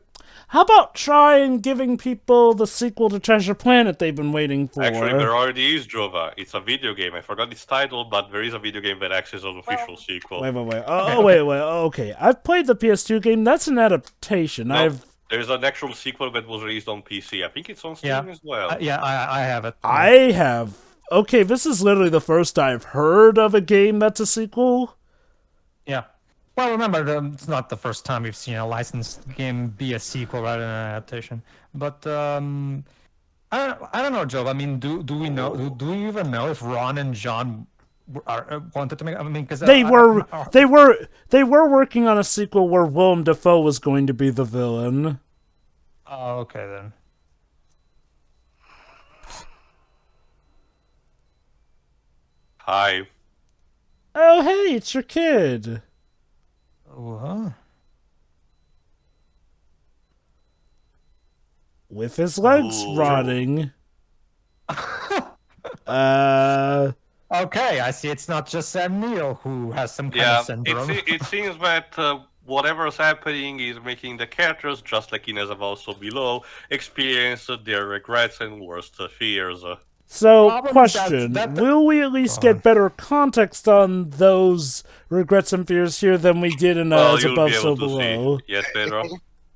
How about trying giving people the sequel to Treasure Planet they've been waiting for? Actually, there already is, Jova. It's a video game. I forgot its title, but there is a video game that acts as an official sequel. Wait. Wait. Okay, I've played the PS2 game. That's an adaptation. No, there's an actual sequel that was released on PC. I think it's on Steam as well. I have it. I have. Okay, this is literally the first I've heard of a game that's a sequel. Yeah. Well, remember, it's not the first time we've seen a licensed game be a sequel rather than an adaptation. But I don't know, Joe. I mean, do we know? Do we even know if Ron and John wanted to make? I mean, because they were working on a sequel where Willem Dafoe was going to be the villain. Oh, okay then. Hi. Oh, hey, it's your kid. What? With his legs rotting. Okay, I see. It's not just Sam Neill who has some kind of syndrome. It seems that whatever's happening is making the characters, just like in As Above, So Below, experience their regrets and worst fears. So, question, will we at least get better context on those regrets and fears here than we did in As Above, So Below? See. Yes, Pedro?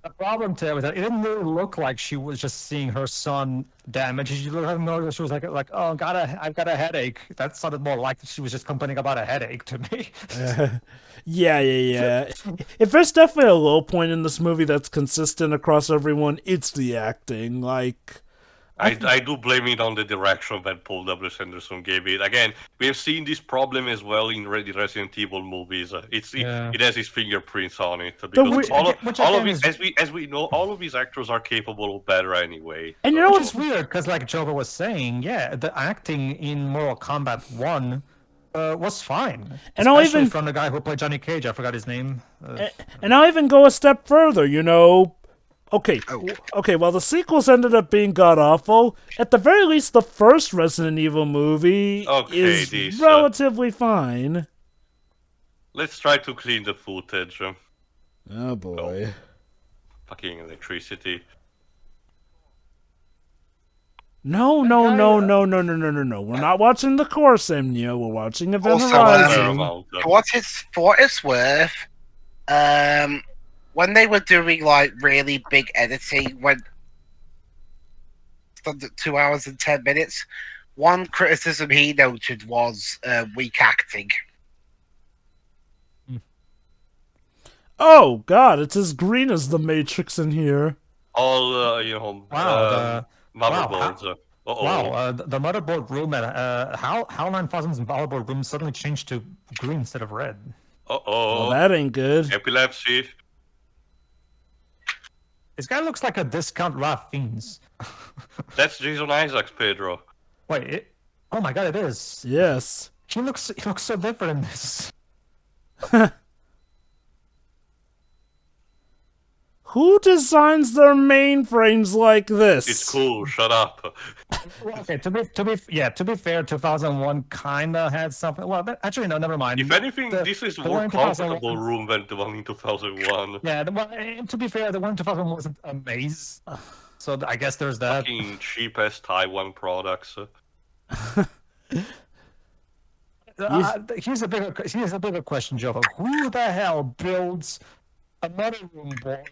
The problem, Ted, was that it didn't really look like she was just seeing her son damaged. She was like, oh, I've got a headache. That sounded more like she was just complaining about a headache to me. Yeah. If there's definitely a low point in this movie that's consistent across everyone, it's the acting. Like, I do blame it on the direction that Paul W.S. Anderson gave it. Again, we have seen this problem as well in the Resident Evil movies. It has his fingerprints on it. Because as we know, all of these actors are capable of better anyway. And you know what's weird? Because like Jova was saying, the acting in Mortal Kombat 1 was fine. And especially from the guy who played Johnny Cage. I forgot his name. And I'll even go a step further, Okay, well, the sequels ended up being god-awful. At the very least, the first Resident Evil movie is relatively fine. Let's try to clean the footage. Oh, boy. Fucking electricity. No. We're not watching the course, Neo. We're watching Event Horizon. For what it's worth, when they were doing like really big editing, when 2 hours and 10 minutes, one criticism he noted was weak acting. Oh God, it's as green as the Matrix in here. All motherboards. Wow, the motherboard room at how 9000's motherboard room suddenly changed to green instead of red. Well, that ain't good. Epilepsy. This guy looks like a discount Ralph Fiennes. That's Jason Isaacs, Pedro. Wait, oh my God, it is. Yes. He looks so different in this. Who designs their mainframes like this? It's cool. Shut up. Okay, to be fair, 2001 kinda had something. Well, actually, no, never mind. If anything, this is a more comfortable room than the one in 2001. Yeah, to be fair, the one in 2001 wasn't a maze, so I guess there's that. Fucking cheap-ass Taiwan products. Here's a bigger question, Joe. Who the hell builds a motherboard room where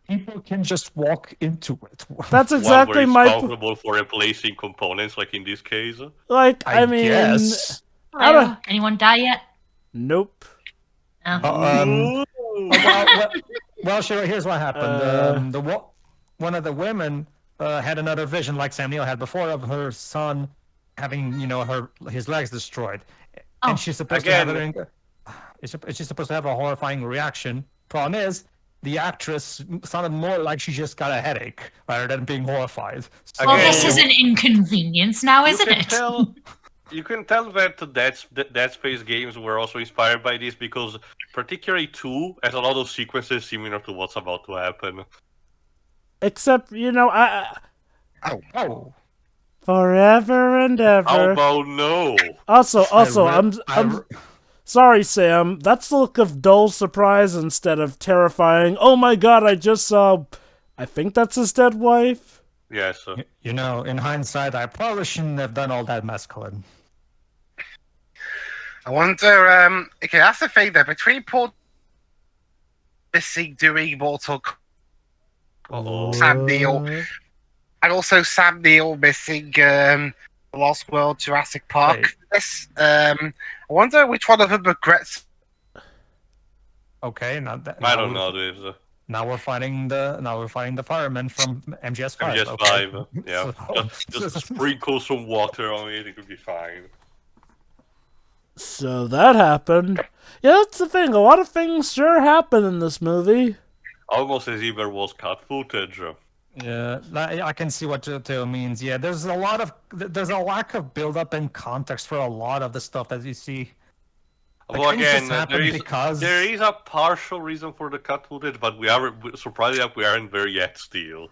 people can just walk into it? That's exactly my responsible for replacing components, like in this case. Like, I mean, guess. Anyone die yet? Nope. Oh. Well, sure. Here's what happened. One of the women had another vision, like Sam Neill had before, of her son having, his legs destroyed, and she's supposed to have she's supposed to have a horrifying reaction. Problem is, the actress sounded more like she just got a headache rather than being horrified. Well, this is an inconvenience now, isn't it? You can tell that the Dead Space games were also inspired by this, because particularly 2 has a lot of sequences similar to what's about to happen. Except, I Oh, forever and How ever. about no? Also, I I'm sorry, Sam. That's the look of dull surprise instead of terrifying. Oh my God! I just saw. I think that's his dead wife. Yes. You know, in hindsight, I probably shouldn't have done all that masculine. I wonder. Okay, that's the thing though. Between Paul missing doing Mortal Uh-oh. Sam Neill, and also Sam Neill missing The Lost World, Jurassic Park. Wait. This, I wonder which one of them regrets. Okay, I don't know, dude. Now we're fighting the firemen from MGS5. MGS5, okay. yeah. Just sprinkle some water on it, it could be fine. So that happened. Yeah, that's the thing. A lot of things sure happen in this movie. Almost as if there was cut footage. Yeah, I can see what Teo means. Yeah, there's a lack of build-up and context for a lot of the stuff that you see. Well, things just again, happen because- there is a partial reason for the cut footage, but we are surprised that we aren't there yet still.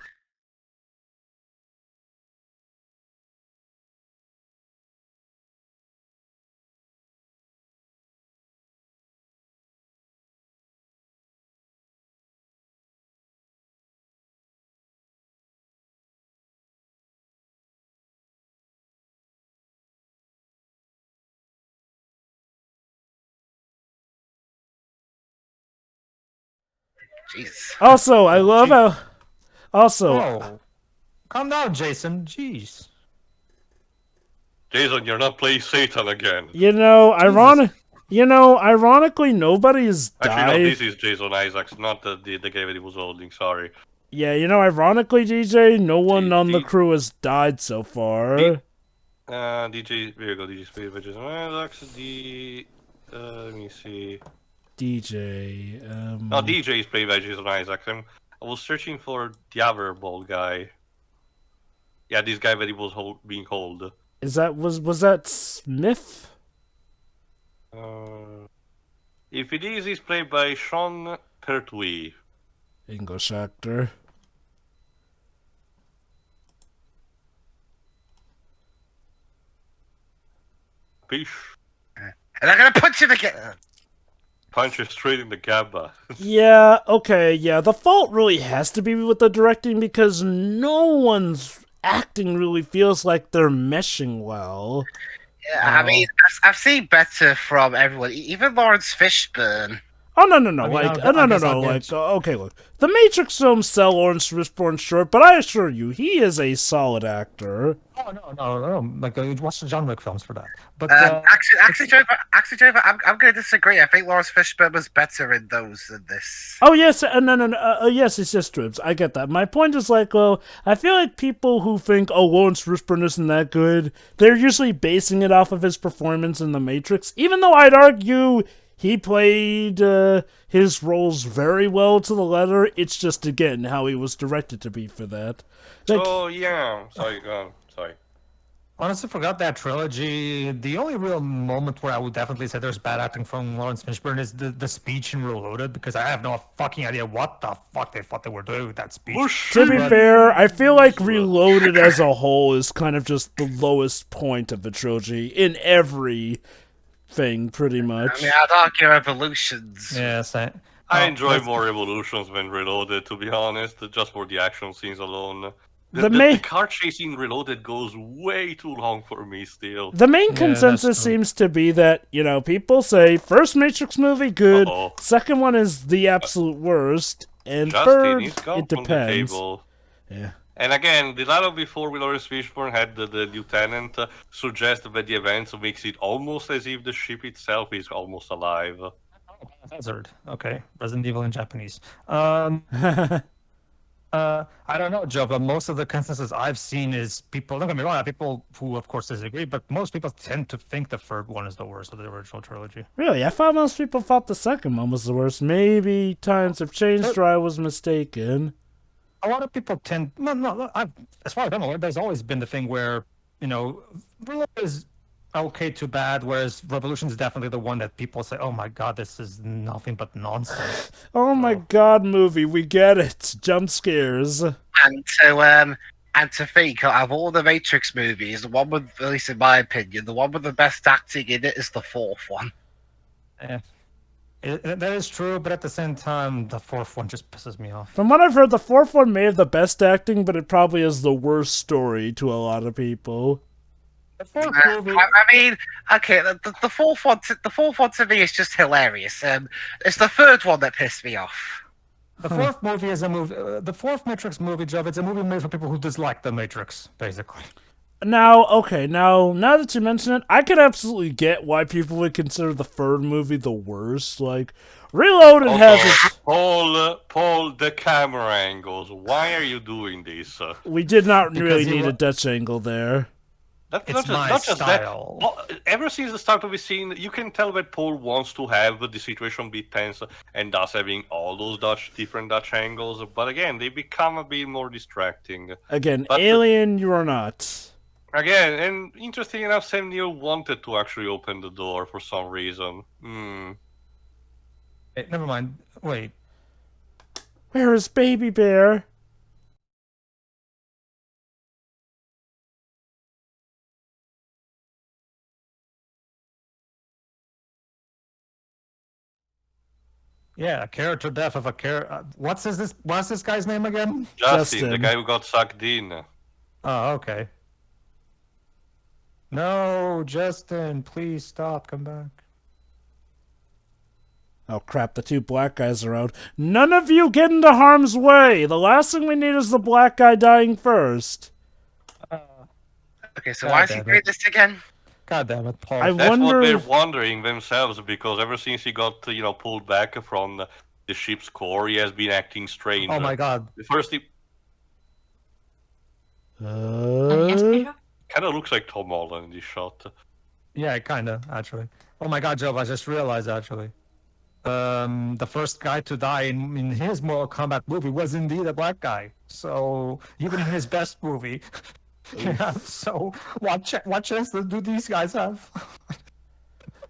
Jesus. Also, I love how. Also, Oh, calm down, Jason. Jeez. Jason, you're not playing Satan again. ironically, nobody's Actually, no, died. this is Jason Isaacs, not the guy that he was holding, sorry. Yeah, ironically, DJ, no one on the crew has died so far. DJ, here you go, DJ Space by Jason Isaacs, let me see. DJ. No, DJ is played by Jason Isaacs. I was searching for the other bald guy. Yeah, this guy that he was being held. Was that Smith? If it is, he's played by Sean Pertwee. English actor. Fish. And I'm gonna punch him again. Punch you straight in the gabba. Yeah, okay, yeah. The fault really has to be with the directing because no one's acting really feels like they're meshing well. Yeah, I mean, I've seen better from everyone, even Lawrence Fishburne. Oh, no. I mean, Okay, look. The Matrix films sell Lawrence Fishburne short, but I assure you, he is a solid actor. Oh no! Like watch the John Wick films for that. But Actually, Jover, I'm going to disagree. I think Lawrence Fishburne was better in those than this. Oh, yes, yes, it's just strips. I get that. My point is, I feel like people who think, Lawrence Fishburne isn't that good, they're usually basing it off of his performance in The Matrix, even though I'd argue he played his roles very well to the letter. It's just, again, how he was directed to be for that. Yeah. Sorry, go on. Sorry. Honestly, forgot that trilogy. The only real moment where I would definitely say there's bad acting from Lawrence Fishburne is the speech in Reloaded, because I have no fucking idea what the fuck they thought they were doing with that speech. To be fair, I feel like Reloaded as a whole is kind of just the lowest point of the trilogy in every thing, pretty much. I mean, I'd argue Evolutions. Yes, I enjoy more Evolutions than Reloaded, to be honest, just for the action scenes alone. The car chasing Reloaded goes way too long for me still. The main consensus seems to be that, people say first Matrix movie good, second one is the absolute worst, and third, it depends. Yeah. And again, the dialogue before with Lawrence Fishburne had the lieutenant suggest that the events makes it almost as if the ship itself is almost alive. Hazard. Okay, Resident Evil in Japanese. I don't know, Joe, but most of the consensus I've seen is people, don't get me wrong, people who, of course, disagree, but most people tend to think the third one is the worst of the original trilogy. Really? I thought most people thought the second one was the worst. Maybe times have changed or I was mistaken. A lot of people tend... as far as I'm aware, there's always been the thing where, Reload is okay to bad, whereas Revolution is definitely the one that people say, oh my god, this is nothing but nonsense. Oh my god, movie, we get it. Jump scares. I And to think, out of all the Matrix movies, the one with, at least in my opinion, the one with the best acting in it is the fourth one. Yeah. That is true, but at the same time, the fourth one just pisses me off. From what I've heard, the fourth one may have the best acting, but it probably is the worst story to a lot of people. The fourth movie. I mean, okay, the fourth one, to me is just hilarious. It's the third one that pissed me off. The fourth movie is a movie. The fourth Matrix movie, Joe. It's a movie made for people who dislike the Matrix, basically. Now that you mention it, I could absolutely get why people would consider the third movie the worst. Like, Reloaded has its... Paul, the camera angles. Why are you doing this? We did not really need a Dutch angle there. It's not just style. That. Ever since the start of the scene, you can tell that Paul wants to have the situation be tense, and thus having all those different Dutch angles. But again, they become a bit more distracting. Again, Alien, you are not. Again, and interesting enough, Sam Neill wanted to actually open the door for some reason. Hey, never mind. Wait. Where is Baby Bear? Yeah, character death of a character. What's this guy's name again? Justin, the guy who got sucked in. Oh, okay. No, Justin, please stop. Come back. Oh crap, the two black guys are out. None of you get into harm's way! The last thing we need is the black guy dying first. Okay, so why is he doing this again? God damn it, Paul. That's what they're wondering themselves, because ever since he got, pulled back from the ship's core, he has been acting strange. Oh my god. First he... Kind of looks like Tom Holland in this shot. Yeah, kind of, actually. Oh my god, Joe, I just realized, actually. The first guy to die in his Mortal Kombat movie was indeed a black guy. So, even in his best movie... Yeah, so what chance do these guys have?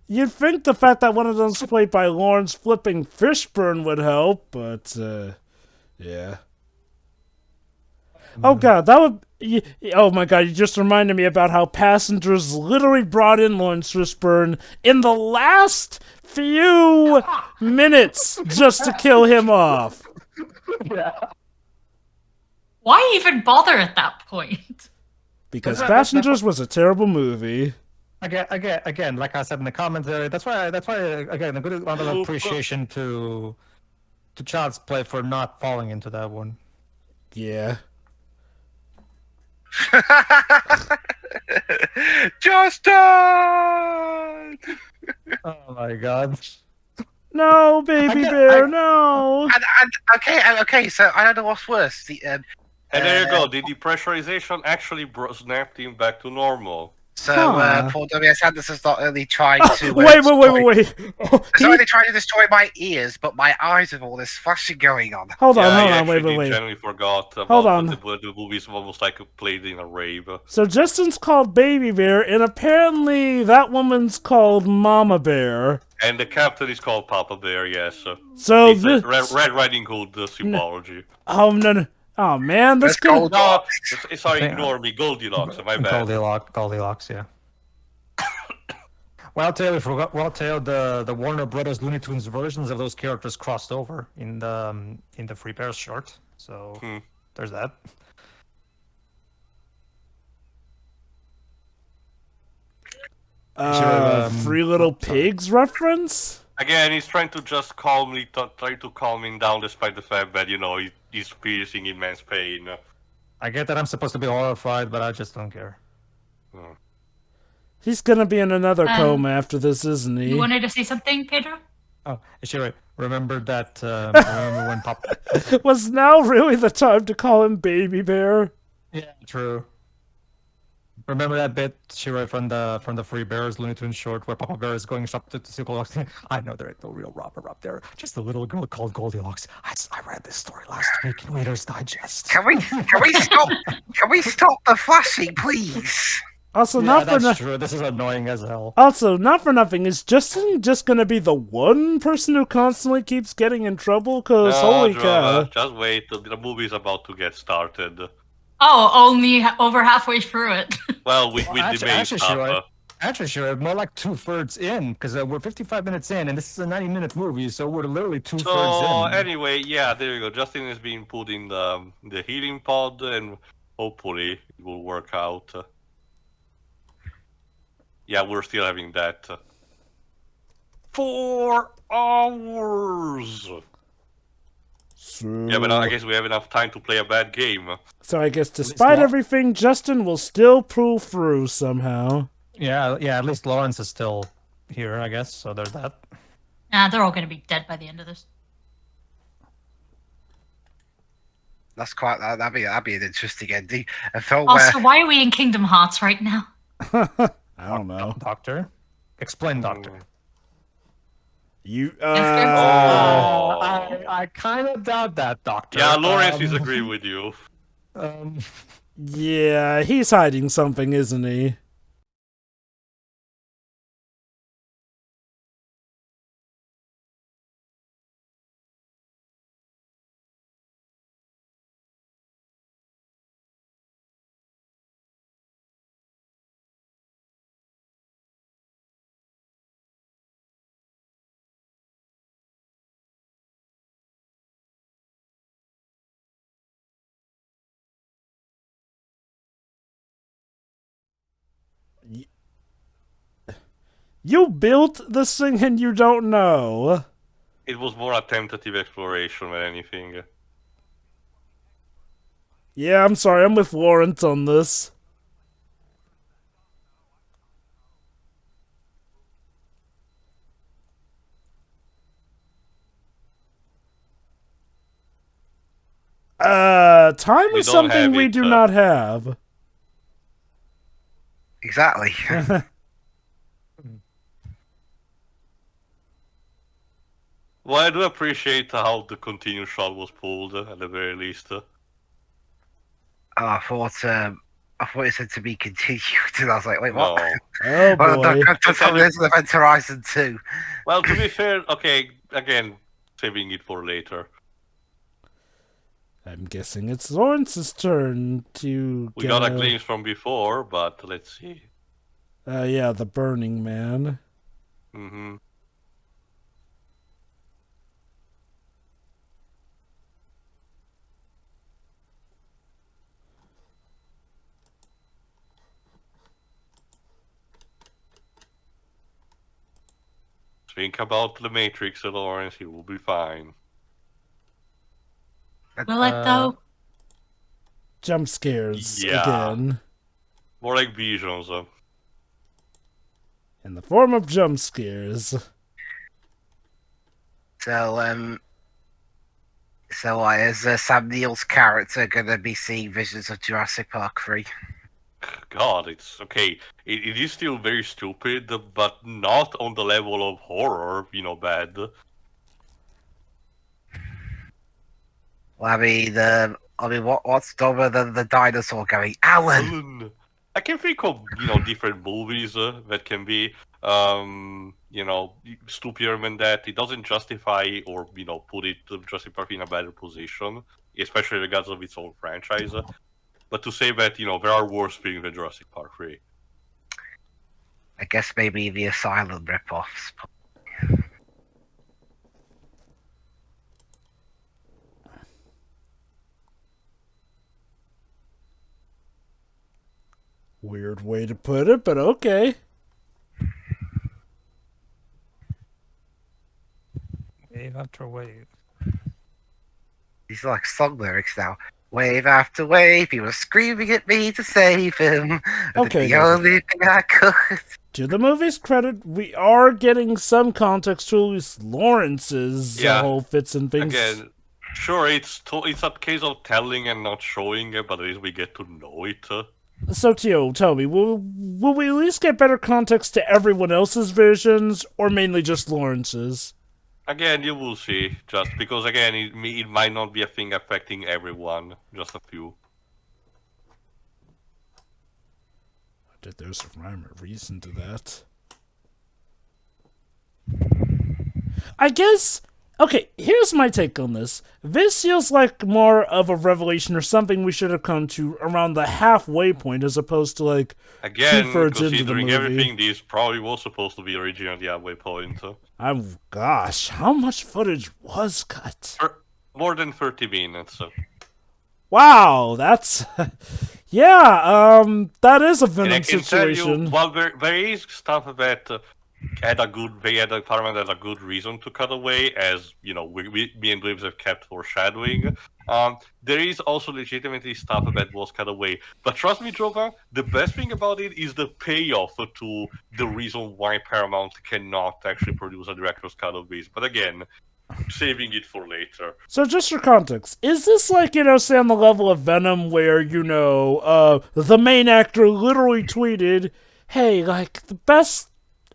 You'd think the fact that one of them's played by Lawrence Flipping Fishburne would help, but, yeah. Oh god, that would... Oh my god, you just reminded me about how Passengers literally brought in Lawrence Fishburne in the last few minutes just to kill him off. Yeah. Why even bother at that point? Because Passengers was a terrible movie. Again, like I said in the commentary, that's why again a good amount of appreciation to Child's Play for not falling into that one. Yeah. Justin! Oh my god. No, Baby Bear, no! And okay, so I don't know what's worse. And there you go, the depressurization actually snapped him back to normal. So, Paul W.S. Anderson's not only trying to... wait. He's not only trying to destroy my ears, but my eyes with all this flashing going on. Hold on, wait. wait. Generally forgot about the movie's almost like played in a rave. So Justin's called Baby Bear, and apparently that woman's called Mama Bear. And the captain is called Papa Bear, yes. So this... Red Riding Hood symbology. Oh, no. Oh man, this could... No, sorry, ignore me. Goldilocks, my bad. Goldilocks, yeah. Well, Taylor, the Warner Brothers Looney Tunes versions of those characters crossed over in the Free Bears short. So there's that. Free Little Pigs reference? Again, he's trying to just calm him down, despite the fact that he's experiencing immense pain. I get that I'm supposed to be horrified, but I just don't care. He's gonna be in another coma after this, isn't he? You wanted to say something, Pedro? Oh, is she right? Remember that? Remember when Papa? Was now really the time to call him Baby Bear? Yeah, true. Remember that bit, Shiro, from the Free Bears Looney Tunes short where Papa Bear is going up to Goldilocks? I know there ain't no real robber up there, just a little girl called Goldilocks. I read this story last week in Reader's Digest. Can we stop? Can we stop the flashing, please? Also, Yeah, not for that's true. This is annoying as hell. Also, not for nothing, is Justin just gonna be the one person who constantly keeps getting in trouble? Cause No, holy Drova, cow. just wait. The movie's about to get started. Oh, only over halfway through it. Well, with the main Actually, stuff. sure. Actually, sure. More like 2/3 in, because we're 55 minutes in, and this is a 90-minute movie, so we're literally 2/3 So in. anyway, yeah, there you go. Justin is being put in the healing pod, and hopefully it will work out. Yeah, we're still having that. 4 hours. So, Yeah, but I guess we have enough time to play a bad game. so I guess despite Lau- everything, Justin will still pull through somehow. Yeah, at least Lawrence is still here, I guess, so there's that. They're all going to be dead by the end of this. That's quite that'd be an interesting ending. A film Also, why are we in Kingdom Hearts right now? I don't know. Doctor? Explain, Doctor. You, I kind of doubt that, Doctor. Yeah, Lawrence is agreeing with you. yeah, he's hiding something, isn't he? You built this thing and you don't know. It was more a tentative exploration than anything. Yeah, I'm sorry, I'm with Lawrence on this. Time We is don't something have we it, do not have. exactly. Well, I do appreciate how the continuous shot was pulled, at the very least. Oh, I thought it said to be continued, and I was like, wait, what? No. Oh Well, boy. that's how there's an Event Horizon 2. Well, to be fair, okay, again, saving it for later. I'm guessing it's Lawrence's turn to We get got a glimpse from before, but let's see. yeah, the Burning Man. Mm-hmm. Think about the Matrix, Lawrence. You will be fine. Will it, though? Jump scares Yeah. again. More like visions. In the form of jump scares. So is Sam Neill's character going to be seeing visions of Jurassic Park 3? God, it's okay. It is still very stupid, but not on the level of horror, bad. Well, what's dumber than the dinosaur going, Alan? I can think of, different movies that can be, stupider than that. It doesn't justify or, put it Jurassic Park in a better position, especially regards of its own franchise. But to say that, there are worse things than Jurassic Park 3. I guess maybe the Asylum ripoffs. Weird way to put it, but okay. Wave after wave. These are like song lyrics now. Wave after wave, he was screaming at me to save him. I Okay, did the only thing I could. To the movie's credit, we are getting some context to at least Lawrence's whole fits and things. Again, sure, it's a case of telling and not showing it, but at least we get to know it. So, Tio, tell me, will we at least get better context to everyone else's visions, or mainly just Lawrence's? Again, you will see, just because, again, it might not be a thing affecting everyone, just a few. There's a rhyme or reason to that. I guess... Okay, here's my take on this. This feels like more of a revelation or something we should have come to around the halfway point as opposed to, like, Again, two-thirds into the considering movie. everything, this probably was supposed to be originally the halfway point. Gosh, how much footage was cut? More than 30 minutes. Wow, that's... yeah, that is a And Venom I can situation. tell you, while there is stuff that Paramount had a good reason to cut away, as you know, me and Dweebs have kept foreshadowing. There is also legitimately stuff that was cut away. But trust me, Jova, the best thing about it is the payoff to the reason why Paramount cannot actually produce a director's cut of this. But again, saving it for later. So just for context, is this like, say on the level of Venom where, the main actor literally tweeted, hey, like, the best,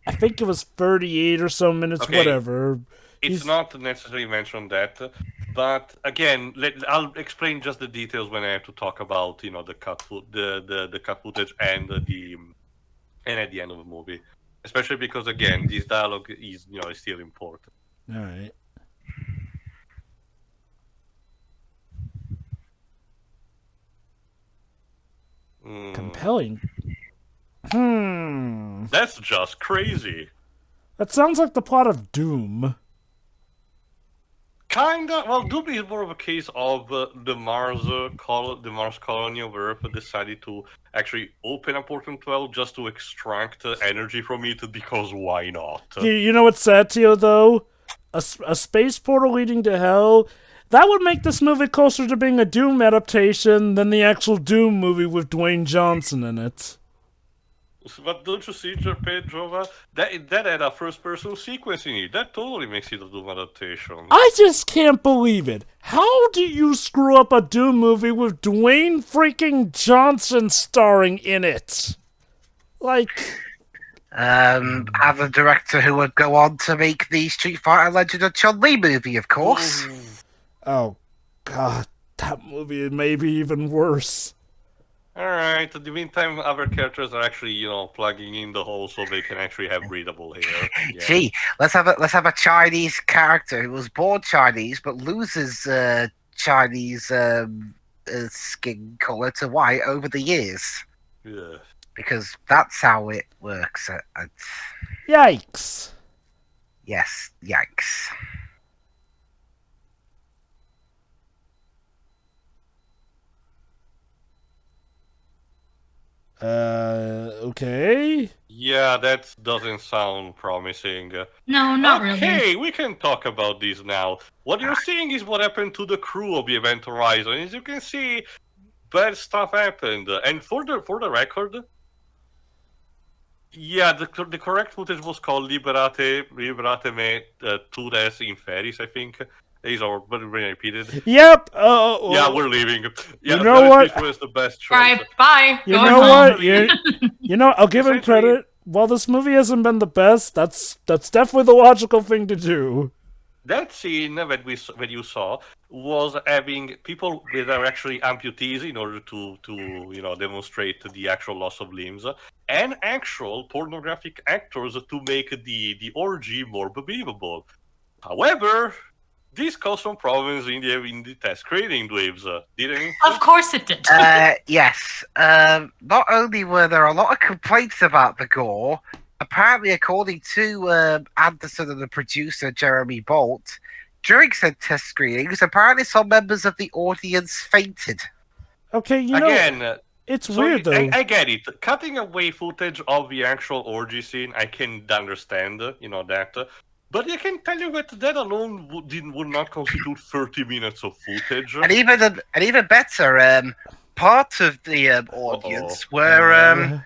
I think it was 38 or so minutes, Okay. whatever. It's not necessarily mentioned that, but again, I'll explain just the details when I have to talk about, the cut footage and at the end of the movie. Especially because, again, this dialogue is, is still important. All right. Compelling. That's just crazy. That sounds like the plot of Doom. Kinda. Well, Doom is more of a case of the Mars colony of Earth decided to actually open a portal 12 just to extract energy from it, because why not? You know what's sad, Tio, though? A space portal leading to hell? That would make this movie closer to being a Doom adaptation than the actual Doom movie with Dwayne Johnson in it. But don't you see, Jova? That had a first-person sequence in it. That totally makes it a Doom adaptation. I just can't believe it. How do you screw up a Doom movie with Dwayne freaking Johnson starring in it? Like... Have a director who would go on to make the Street Fighter Legend of Chun-Li movie, of course. Oh, God. That movie may be even worse. Alright, in the meantime, other characters are actually, plugging in the hole so they can actually have breathable hair. Yeah. Gee, let's have a Chinese character who was born Chinese but loses Chinese skin color to white over the years. Yeah. Because that's how it works. Yikes. Yes, yikes. Okay. Yeah, that doesn't sound promising. No, not really. Okay, we can talk about this now. What you're seeing is what happened to the crew of the Event Horizon. As you can see, bad stuff happened. And for the record, yeah, the correct footage was called Liberate me Tures Inferis, I think. These are very repeated. Yep. Yeah, we're leaving. Yeah, you know what? Was the best choice. Alright, bye. You Going know home. what? You know, I'll give him credit. While this movie hasn't been the best, that's definitely the logical thing to do. That scene that you saw was having people that are actually amputees in order to demonstrate the actual loss of limbs, and actual pornographic actors to make the orgy more believable. However, this caused some problems in the test screening, Dweebs, didn't it? Of course it did. Yes. Not only were there a lot of complaints about the gore, apparently, according to Anderson and the producer Jeremy Bolt, during said test screenings, apparently some members of the audience fainted. Okay, Again, it's so weird though. I get it. Cutting away footage of the actual orgy scene, I can understand, that. But I can tell you that alone would not constitute 30 minutes of footage. And even better, part of the audience were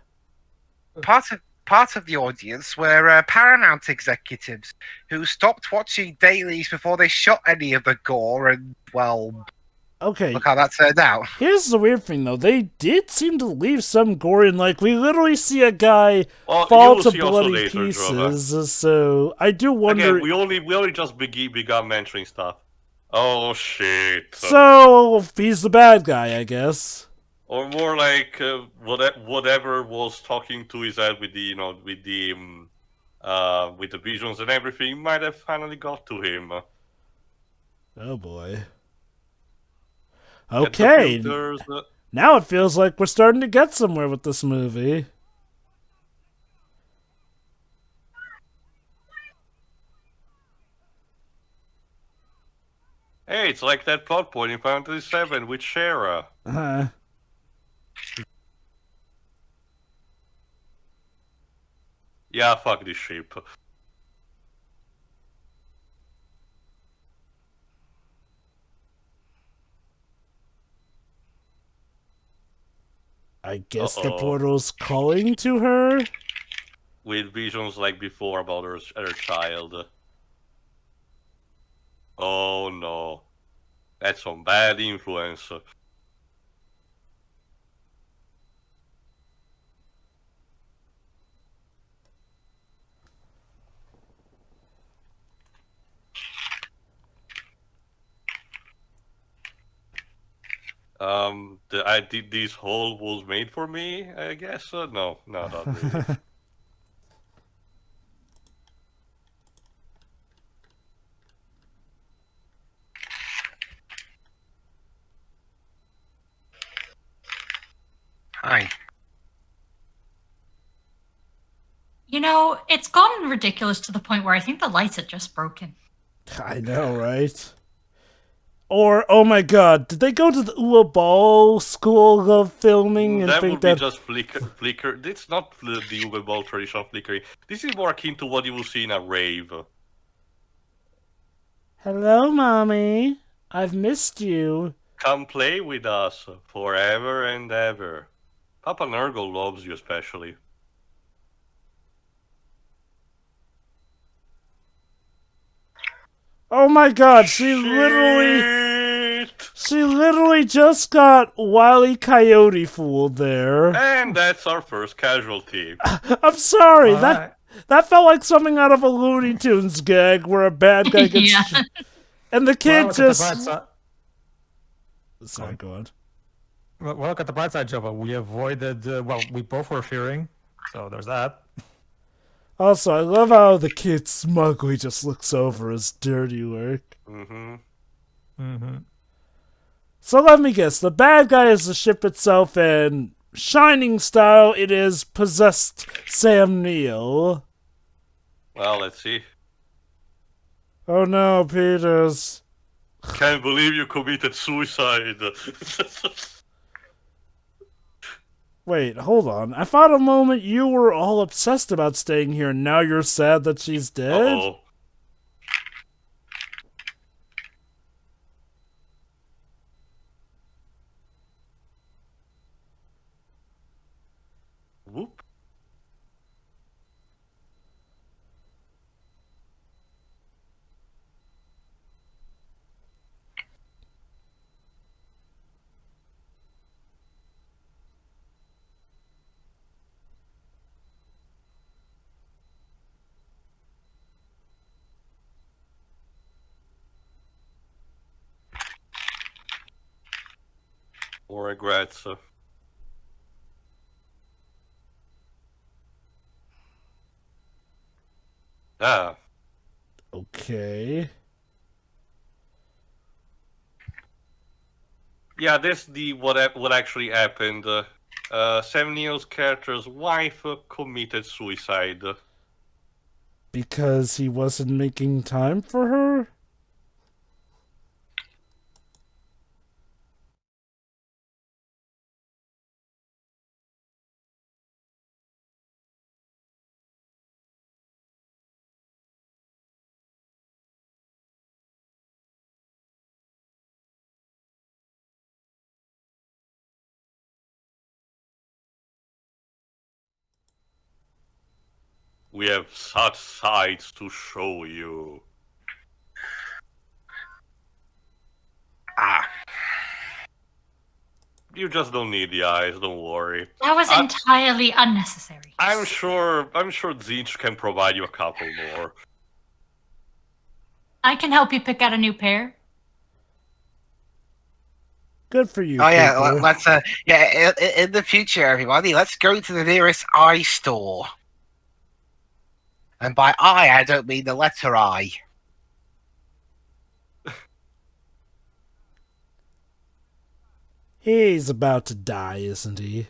part of the audience were Paramount executives who stopped watching dailies before they shot any of the gore, and well, okay, look how that turned out. Here's the weird thing though. They did seem to leave some gore in. Like, we literally see a guy fall to bloody pieces. So I do wonder. Again, we only just begun mentioning stuff. Oh shit. So he's the bad guy, I guess. Or more like whatever was talking to his head with the with the visions and everything might have finally got to him. Oh boy. Get the Okay, filters. now it feels like we're starting to get somewhere with this movie. Hey, it's like that plot point in Final Fantasy VII with Shara. Yeah, fuck this ship. I guess the Uh-oh. portal's calling to her? With visions like before about her child. Oh no. That's some bad influence. I did this hole was made for me, I guess? No, not really. Hi. You know, it's gotten ridiculous to the point where I think the lights had just broken. I know, right? Or, oh my god, did they go to the Evil Ball school of filming and That think would be that... just flicker. It's not the Uber Ball traditional flickering. This is more akin to what you will see in a rave. Hello, Mommy. I've missed you. Come play with us forever and ever. Papa Nurgle loves you especially. Oh my god, she literally just got Wile E. Coyote fooled there. And that's our first casualty. I'm sorry, Alright. that felt like something out of a Looney Tunes gag where a bad guy gets... Yeah. And the kid Well, look at the bright just... side. Sorry, go on. Well, look at the bright side, Jova. We avoided. Well, we both were fearing, so there's that. Also, I love how the kid smugly just looks over his dirty work. So let me guess, the bad guy is the ship itself, and Shining style, it is possessed Sam Neill. Well, let's see. Oh no, Peters. Can't believe you committed suicide. Wait, hold on. I thought a moment you were all obsessed about staying here, and now you're sad that she's dead? Uh-oh. Whoop. More regrets. Ah. Okay. Yeah, this the what actually happened. Sam Neill's character's wife committed suicide. Because he wasn't making time for her? We have such sights to show you. Ah. You just don't need the eyes, don't worry. That was entirely unnecessary. I'm sure Zinch can provide you a couple more. I can help you pick out a new pair. Good for you, Oh yeah, Cooper. let's in the future, everybody, let's go to the nearest iStore. And by I don't mean the letter I. He's about to die, isn't he?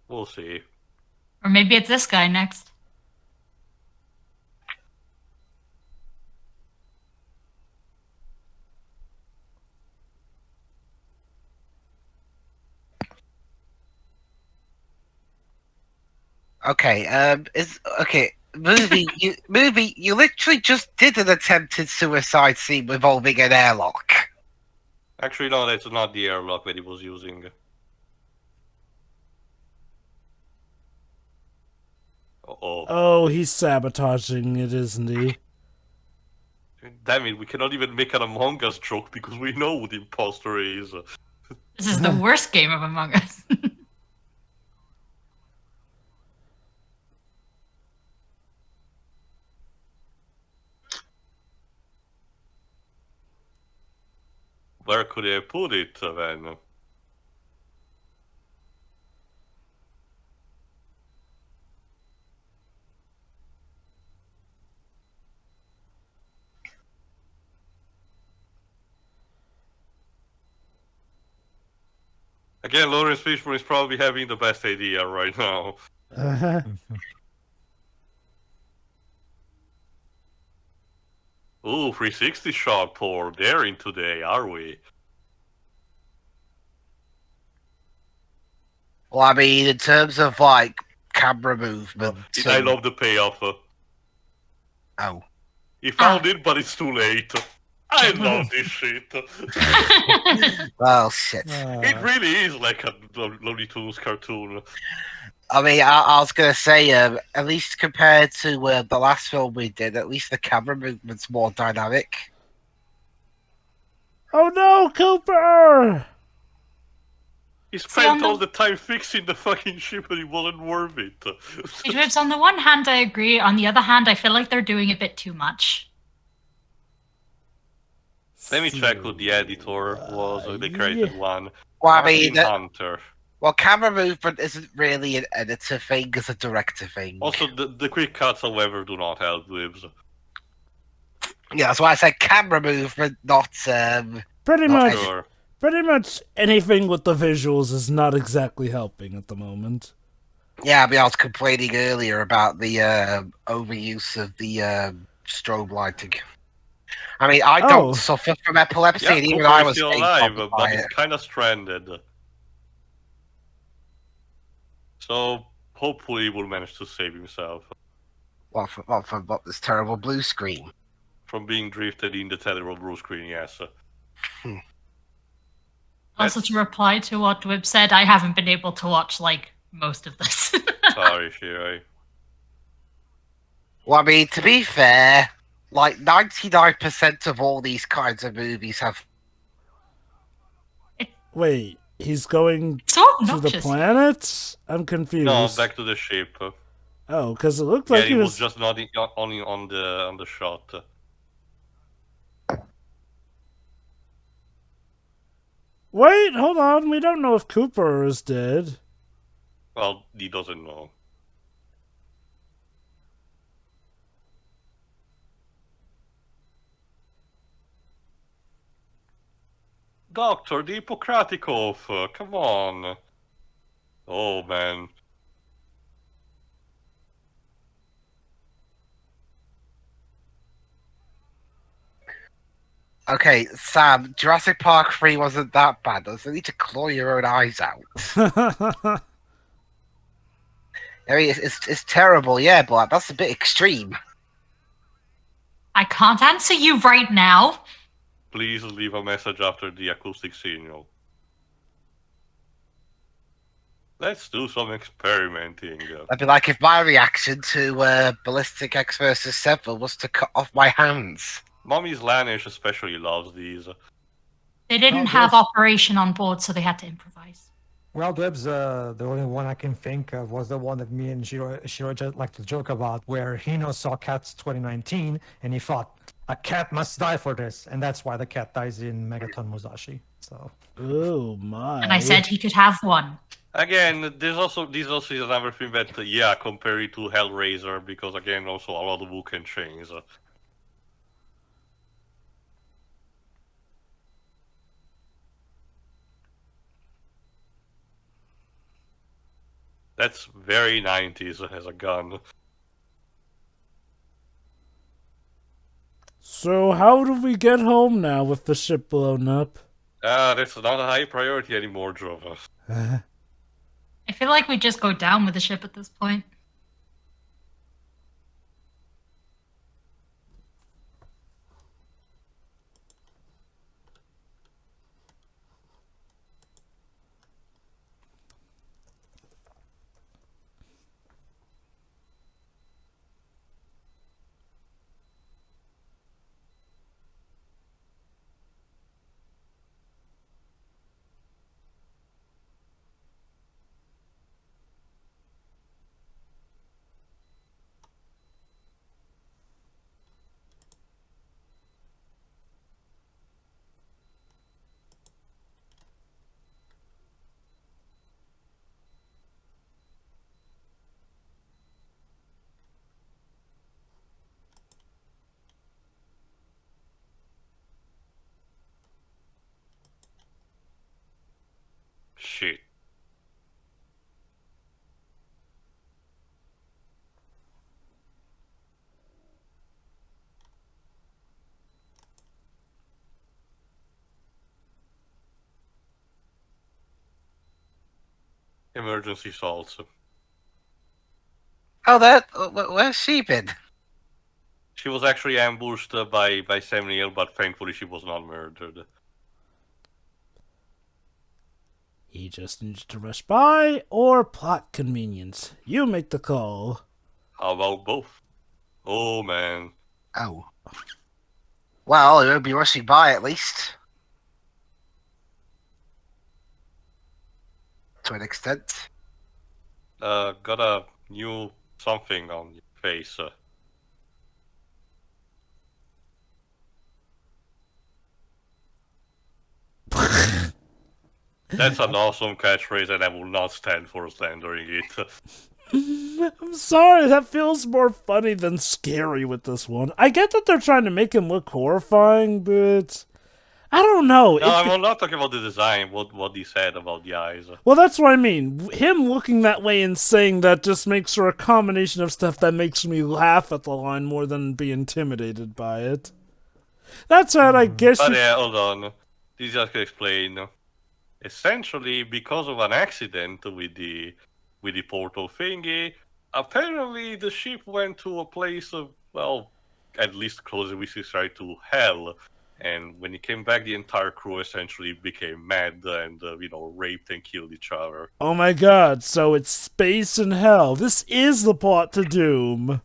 We'll see. Or maybe it's this guy next. Okay, movie. You literally just did an attempted suicide scene involving an airlock. Actually, no, that's not the airlock that he was using. Uh-oh. Oh, he's sabotaging it, isn't he? Damn it, we cannot even make an Among Us joke because we know who the imposter is. This is the worst game of Among Us. Where could I put it then? Again, Lawrence Fishburne is probably having the best idea right now. Ooh, 360 shot, Paul. Daring today, are we? Well, I mean, in terms of like camera movement. I love the payoff. Oh. He found it, but it's too late. I love this shit. Well, shit. It really is like a Looney Tunes cartoon. I mean, I was gonna say, at least compared to the last film we did, at least the camera movement's more dynamic. Oh no, Cooper! He spent all the time fixing the fucking ship and it wasn't worth it. It's on the one hand, I agree. On the other hand, I feel like they're doing a bit too much. Let me check who the editor was, or the created one. Well, I mean, Hunter. Well, camera movement isn't really an editor thing; it's a director thing. Also, the quick cuts, however, do not help Libs. Yeah, that's why I said camera movement, not Pretty not much. Sure. Pretty much anything with the visuals is not exactly helping at the moment. Yeah, I mean, I was complaining earlier about the overuse of the strobe lighting. I mean, I don't suffer from epilepsy, Yeah, and even Cooper I is was still being alive, bothered but by he's it. kind of stranded. So, hopefully he will manage to save himself. Well, from what this terrible blue screen. From being drifted in the terrible blue screen, yes. Also, to reply to what Dwib said, I haven't been able to watch, like, most of this. Sorry, Shirai. Well, I mean, to be fair, like 99% of all these kinds of movies have. Wait, he's going so to the planets? I'm confused. No, back to the ship. Oh, because it looked like he was just not only on the shot. Wait, hold on. We don't know if Cooper is dead. Well, he doesn't know. Doctor, the Hippocratic Oath, come on. Oh, man. Okay, Sam, Jurassic Park 3 wasn't that bad. You need to claw your own eyes out. I mean, it's terrible, yeah, but that's a bit extreme. I can't answer you right now. Please leave a message after the acoustic signal. Let's do some experimenting. That'd be like if my reaction to Ballistic X vs. 7 was to cut off my hands. Mommy's Lanish especially loves these. They didn't have Operation on board, so they had to improvise. Well, Dwebs, the only one I can think of was the one that me and Shiro just like to joke about, where Hino saw Cats 2019, and he thought, a cat must die for this, and that's why the cat dies in Megaton Musashi. So. Oh my. And I said he could have one. Again, this also is another thing that compare it to Hellraiser, because again also a lot of who can change. That's very 90s as a gun. So how do we get home now with the ship blown up? That's not a high priority anymore, Jova. I feel like we just go down with the ship at this point. Shit. Emergency salts. Oh, where's she been? She was actually ambushed by Samuel, but thankfully she was not murdered. He just needs to rush by, or plot convenience. You make the call. How about both? Oh man. Oh. Well, it won't be rushing by at least. To an extent. Got a new something on your face. That's an awesome catchphrase, and I will not stand for slandering it. I'm sorry, that feels more funny than scary with this one. I get that they're trying to make him look horrifying, but I don't know. No, I'm not talking about the design, what he said about the eyes. Well, that's what I mean. Him looking that way and saying that just makes for a combination of stuff that makes me laugh at the line more than be intimidated by it. That's right, I guess. But yeah, hold on. This just to explain. Essentially, because of an accident with the portal thingy, apparently the ship went to a place of, well, at least closer we say to hell. And when he came back, the entire crew essentially became mad and, raped and killed each other. Oh my god, so it's space and hell. This is the plot to Doom.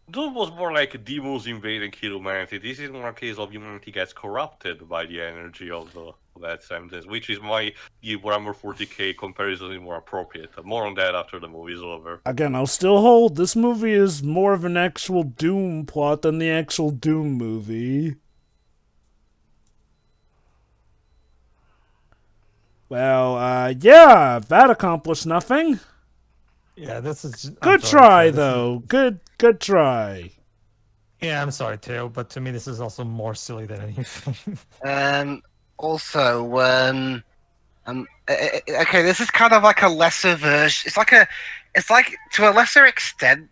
Doom was more like demons invade and kill humanity. This is more a case of humanity gets corrupted by the energy of that sentence, which is why the Warhammer 40k comparison is more appropriate. More on that after the movie is over. Again, I'll still hold, this movie is more of an actual Doom plot than the actual Doom movie. Well, yeah, that accomplished nothing. Yeah, this is Good try, though. Good try. Yeah, I'm sorry, Theo, but to me this is also more silly than anything. Okay, this is kind of like a lesser version. It's like to a lesser extent.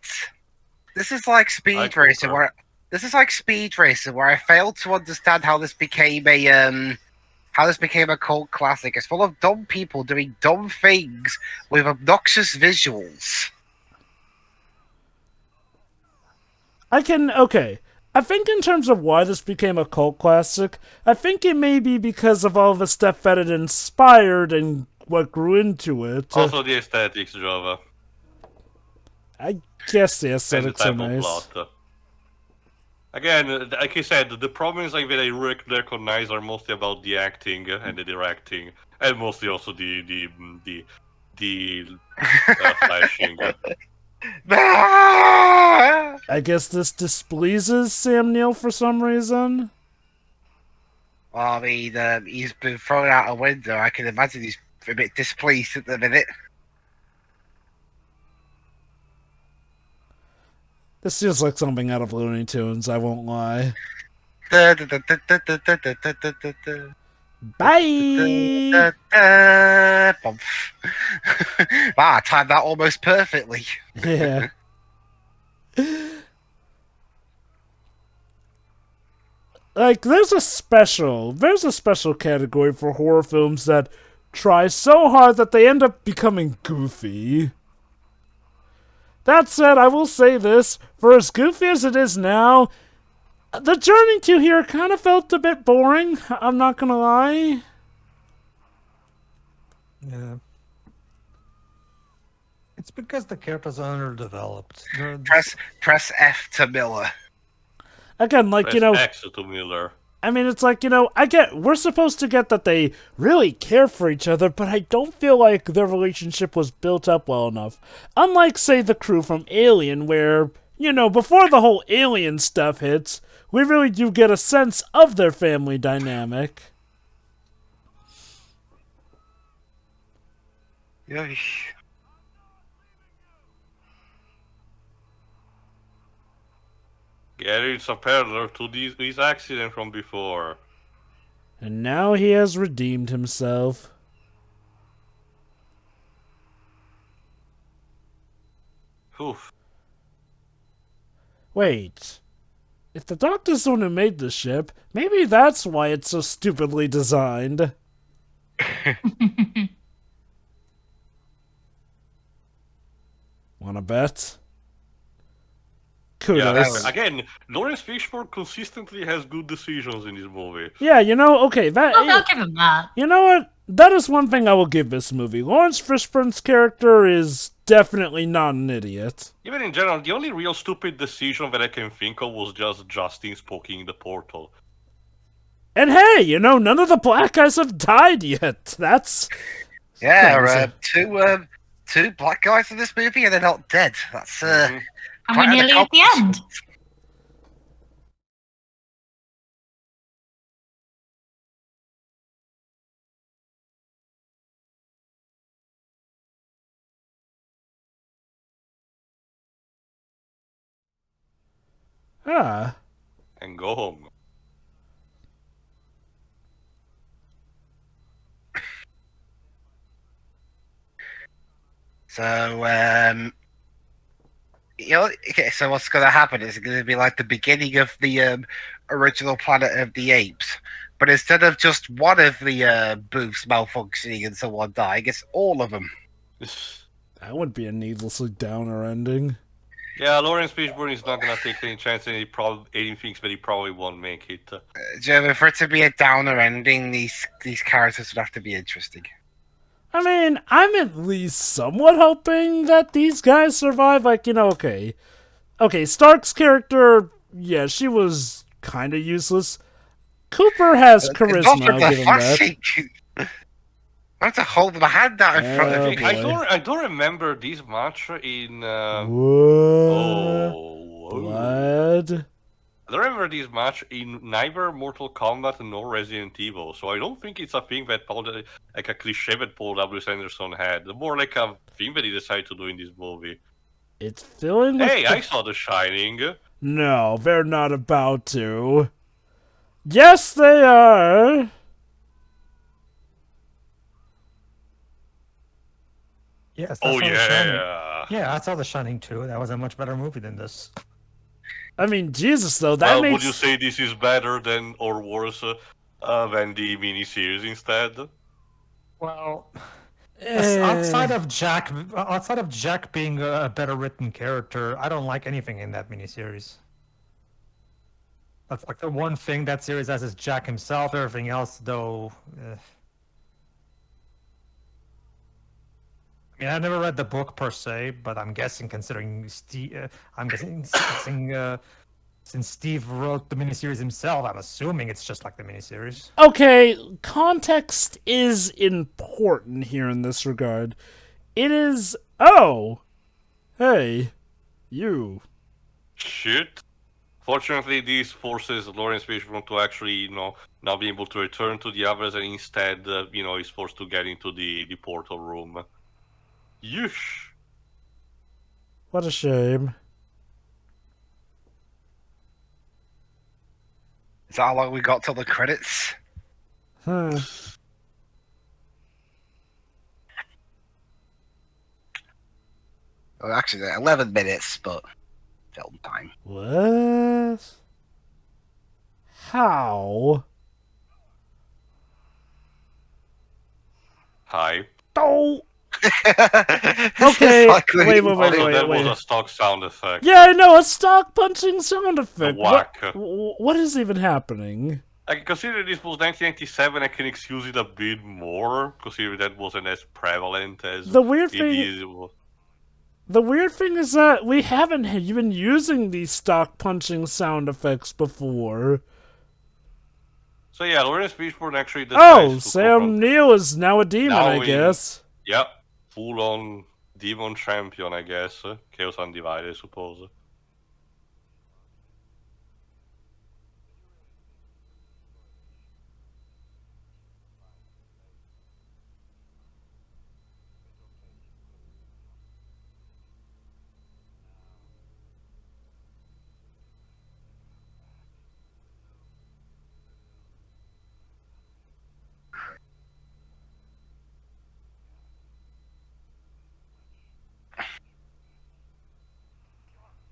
This is like Speed Racer, where I failed to understand how this became a cult classic. It's full of dumb people doing dumb things with obnoxious visuals. Okay. I think in terms of why this became a cult classic, I think it may be because of all the stuff that it inspired and what grew into it. Also the aesthetics, Java. I guess the aesthetics are and the type nice. of plot. Again, like I said, the problems that I recognize are mostly about the acting and the directing, and mostly also the flashing. I guess this displeases Sam Neill for some reason. Well, I mean, he's been thrown out a window. I can imagine he's a bit displeased at the minute. This feels like something out of Looney Tunes, I won't lie. Bye. Bye! Wow, I timed that almost perfectly. Yeah. Like, there's a special category for horror films that try so hard that they end up becoming goofy. That said, I will say this, for as goofy as it is now, the Journey to here kind of felt a bit boring, I'm not gonna lie. Yeah. It's because the characters are underdeveloped. Press F to Miller. Again, like, you know, X to Miller. I mean, it's like, you know, we're supposed to get that they really care for each other, but I don't feel like their relationship was built up well enough. Unlike, say, the crew from Alien, where, you know, before the whole Alien stuff hits, we really do get a sense of their family dynamic. Yeesh. Gary is a parallel to this accident from before. And now he has redeemed himself. Oof. Wait. If the Doctor's the one who made the ship, maybe that's why it's so stupidly designed. Wanna bet? Kudos. Yeah, again, Lawrence Fishburne consistently has good decisions in this movie. Yeah, you know, okay, that... I'll give him that. You know what? That is one thing I will give this movie. Lawrence Fishburne's character is definitely not an idiot. Even in general, the only real stupid decision that I can think of was just Justin poking the portal. And hey, you know, none of the black guys have died yet. That's... Yeah, two black guys in this movie and they're not dead. That's And we're quite an nearly at the end. accomplishment. Ah. And go home. So, you know, okay, so what's going to happen is going to be like the beginning of the original Planet of the Apes. But instead of just one of the booths malfunctioning and someone dying, it's all of them. That would be a needlessly downer ending. Yeah, Lawrence Fishburne is not gonna take any chance, and he thinks that he probably won't make it. Joe, for it to be a downer ending, these characters would have to be interesting. I mean, I'm at least somewhat hoping that these guys survive. Like, you know, okay, Stark's character, yeah, she was kind of useless. Cooper has charisma, I'll give him that. I have to hold my hand out in front of Oh, me. boy. I don't remember this much in. Whoa. What? I don't remember this much in neither Mortal Kombat nor Resident Evil, so I don't think it's a thing that like a cliche that Paul W.S. Anderson had. More like a thing that he decided to do in this movie. It's filling with... Hey, I saw The Shining. No, they're not about to. Yes, they are. Yes. Oh, I saw The Shining. yeah. Yeah, I saw The Shining too. That was a much better movie than this. I mean, Jesus, though, that makes... Would you say this is better than or worse than the miniseries instead? Well, Eh. outside of Jack being a better written character, I don't like anything in that miniseries. That's like the one thing that series has is Jack himself. Everything else, though. I mean, I never read the book per se, but I'm guessing, considering Steve, since Steve wrote the miniseries himself, I'm assuming it's just like the miniseries. Okay, context is important here in this regard. It is... Oh! Hey, you. should. Fortunately, this forces Lawrence Fishburne to actually, not be able to return to the others, and instead, is forced to get into the portal room. Yeesh. What a shame. Is that how long we got till the credits? Huh. Well, actually, they're 11 minutes, but film time. What? How? Hi. Oh! This Okay, is like wait. Also, that was a stock sound effect. Yeah, I know, a stock punching sound effect. whack. What is even happening? I consider this was 1997. I can excuse it a bit more, considering that wasn't as prevalent as The weird it thing, is. the weird thing is that we haven't been using these stock punching sound effects before. So yeah, Lawrence Fishburne actually Oh, decides to Sam confront. Neill is now a demon, Now I in- guess. Yep, full-on demon champion, I guess. Chaos Undivided, I suppose.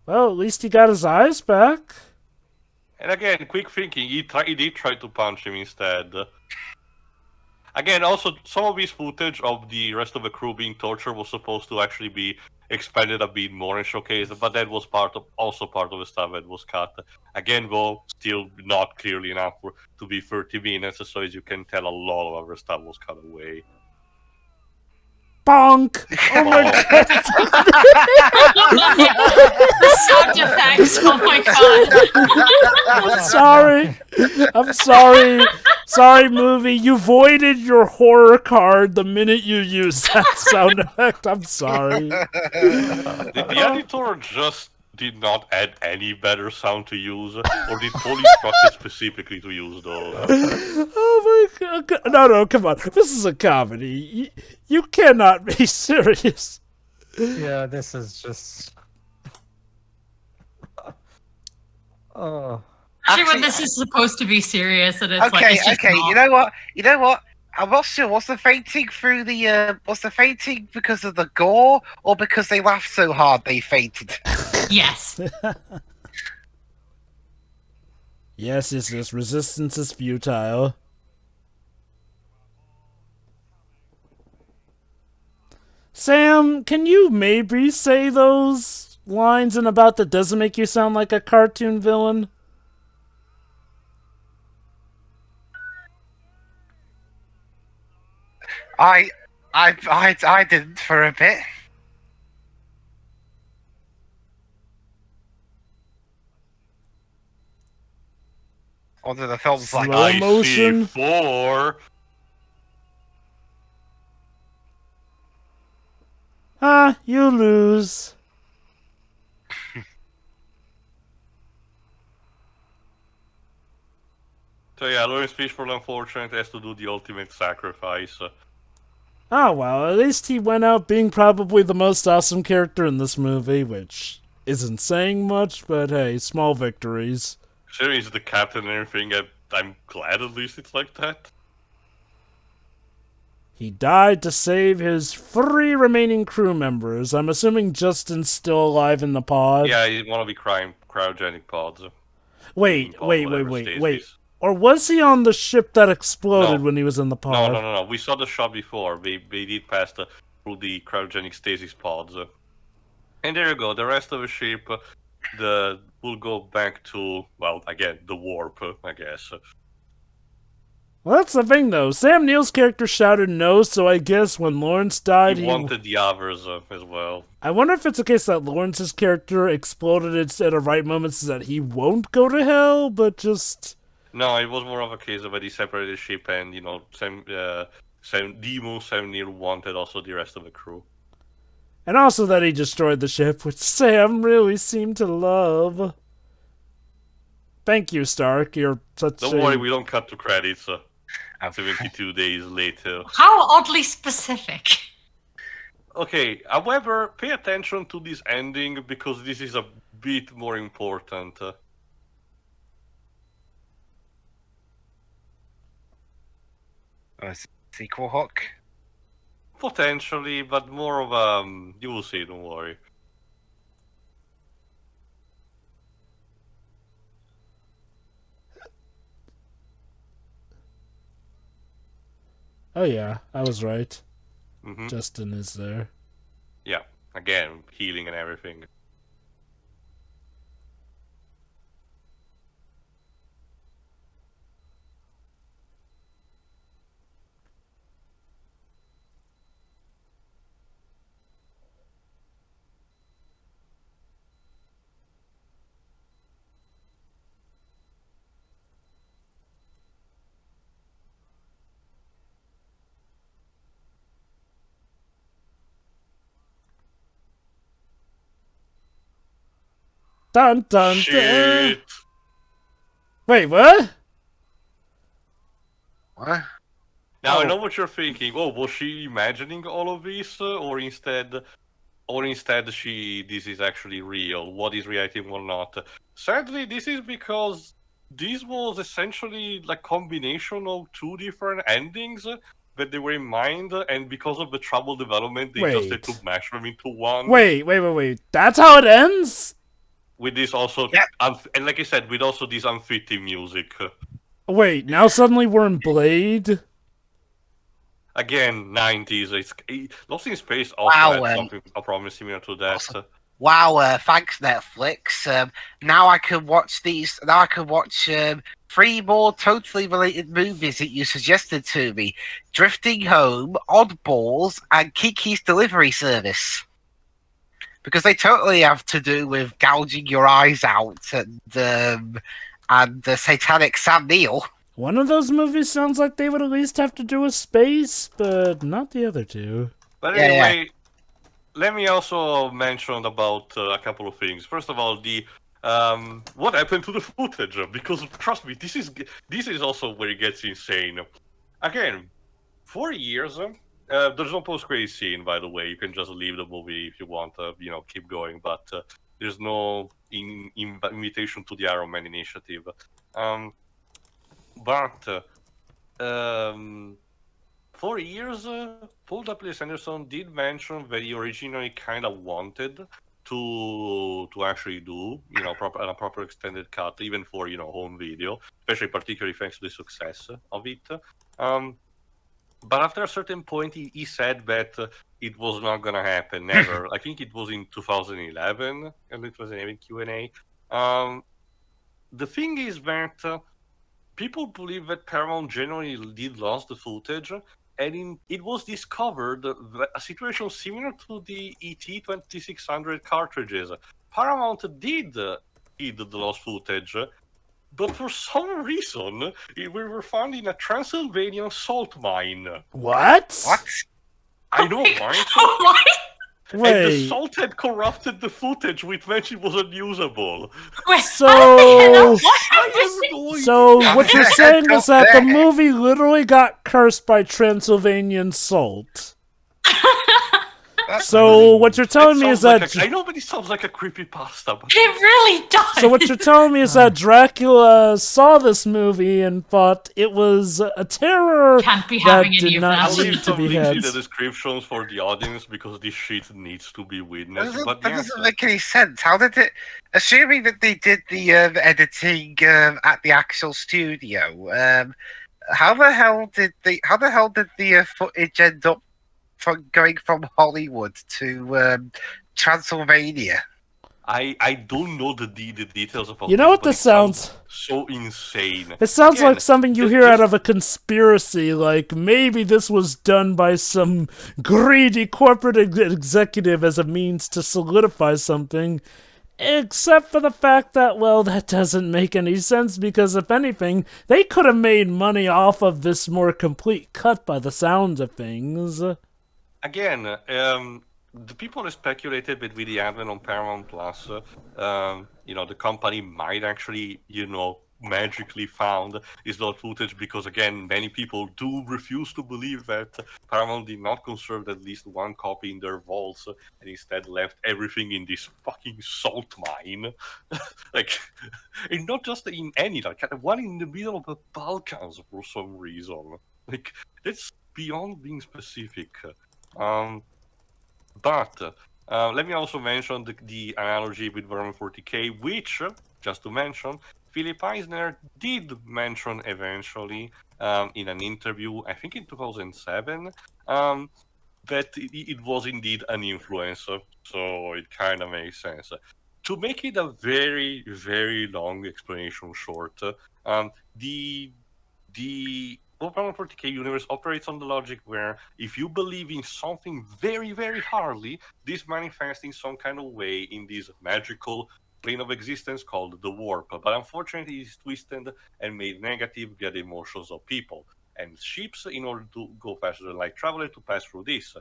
Well, at least he got his eyes back. And again, quick thinking, he did try to punch him instead. Again, also, some of this footage of the rest of the crew being tortured was supposed to actually be expanded a bit more and showcased, but that was also part of the stuff that was cut. Again, though, still not clearly enough to be 30 minutes, so as you can tell, a lot of other stuff was cut away. Bonk! Oh my god! The sound effects. Oh my god. I'm sorry. I'm sorry. Sorry, movie. You voided your horror card the minute you used that sound effect. I'm sorry. The editor just did not add any better sound to use, or did Paul instruct it specifically to use those? Oh my god. No, come on. This is a comedy. You cannot be serious. Yeah, this is just. Oh. Actually, when Actually, this is supposed to be serious, and it's like Okay, it's just okay. not. You know what? I'm not sure. Was the fainting through the? Was the fainting because of the gore, or because they laughed so hard they fainted? Yes. Yes. Resistance is futile. Sam, can you maybe say those lines in about that doesn't make you sound like a cartoon villain? I didn't for a bit. Although the film's like, Slow I motion. see 4. Ah, you lose. So yeah, Lawrence Fishburne, unfortunately, has to do the ultimate sacrifice. Oh well, at least he went out being probably the most awesome character in this movie, which isn't saying much, but hey, small victories. Sure, he's the captain and everything. I'm glad at least it's like that. He died to save his 3 remaining crew members. I'm assuming Justin's still alive in the pod. Yeah, he's one of the cryogenic pods. Wait. Whatever stasis. Or was he on the ship that exploded No. when he was in the pod? No. We saw the shot before. They did pass through the cryogenic stasis pods. And there you go. The rest of the ship will go back to, well, again, the warp, I guess. Well, that's the thing, though. Sam Neill's character shouted no, so I guess when Lawrence died, He wanted the others as well. I wonder if it's a case that Lawrence's character exploded at the right moment so that he won't go to hell, but just... No, it was more of a case of a separated ship, and Sam Neill wanted also the rest of the crew. And also that he destroyed the ship, which Sam really seemed to love. Thank you, Stark. You're such Don't worry, we don't cut to credits 72 days later. How oddly specific. Okay, however, pay attention to this ending because this is a bit more important. Sequel hook? Potentially, but more of you will see, don't worry. Oh yeah, I was right. Hmm. Justin is there. Yeah, again, healing and everything. Dun dun dun. Shit! Wait, what? What? Now I know what you're thinking. Oh, was she imagining all of this, or instead this is actually real? What is reality and what not? Sadly, this is because this was essentially like combination of two different endings that they were in mind, and because of the trouble development, they just had to Wait. mash them into one. Wait. That's how it ends? With this also, Yeah. and like I said, with also this unfitting music. Wait, now suddenly we're in Blade? Again, 90s. Lost in Space also Wow, had something a problem similar to that. awesome. Wow, thanks Netflix. Now I can watch these. Now I can watch 3 more totally related movies that you suggested to me: Drifting Home, Oddballs, and Kiki's Delivery Service. Because they totally have to do with gouging your eyes out and satanic Sam Neill. One of those movies sounds like they would at least have to do with space, but not the other two. But Yeah, anyway, let me also mention about a couple of things. First of all, the what happened to the footage? Because trust me, this is also where it gets insane. Again, 4 years. There's no post-credit scene, by the way. You can just leave the movie if you want. Keep going, but there's no invitation to the Iron Man initiative. But 4 years, Paul W.S. Anderson did mention that he originally kind of wanted to actually do, a proper extended cut, even for, home video, especially particularly thanks to the success of it. But after a certain point, he said that it was not gonna happen, never. I think it was in 2011, and it was an Q&A. The thing is that people believe that Paramount generally did lost the footage, and it was discovered that a situation similar to the ET 2600 cartridges. Paramount did hid the lost footage, but for some reason, we were found in a Transylvanian salt mine. What? What? I know, right? What? And the Wait, salt had corrupted the footage, which meant it was unusable. Wait, So- what happened? so what you're saying is that the There. movie literally got cursed by Transylvanian salt. So what you're telling me is that I know, but it sounds like a creepypasta. But It really does. so what you're telling me is that Dracula saw this movie and thought it was a terror Can't be that having any did of not that. I'll need leave to some be links in had. the descriptions for the audience because this shit needs to be witnessed. That But yes, doesn't make any sense. How did it? Assuming that they did the editing at the actual studio, how the hell did the footage end up from going from Hollywood to Transylvania? I don't know the details about. You know what but this it sounds sounds? so insane. It sounds Again, like something you just- hear just- out of a conspiracy, like maybe this was done by some greedy corporate executive as a means to solidify something. Except for the fact that, well, that doesn't make any sense because, if anything, they could have made money off of this more complete cut by the sound of things. Again, the people have speculated that with the advent on Paramount Plus, the company might actually, magically found is not footage because, again, many people do refuse to believe that Paramount did not conserve at least one copy in their vaults and instead left everything in this fucking salt mine. Like, and not just in any, like, one in the middle of the Balkans for some reason. Like, that's beyond being specific. But let me also mention the analogy with Warhammer 40k, which, just to mention, Philip Eisner did mention eventually in an interview, I think in 2007, that it was indeed an influencer. So it kind of makes sense. To make it a very, very long explanation short, the Warhammer 40k universe operates on the logic where if you believe in something very, very hardly, this manifests in some kind of way in this magical plane of existence called the warp. But unfortunately, it's twisted and made negative via the emotions of people. And ships, in order to go faster than light traveler, to pass through this,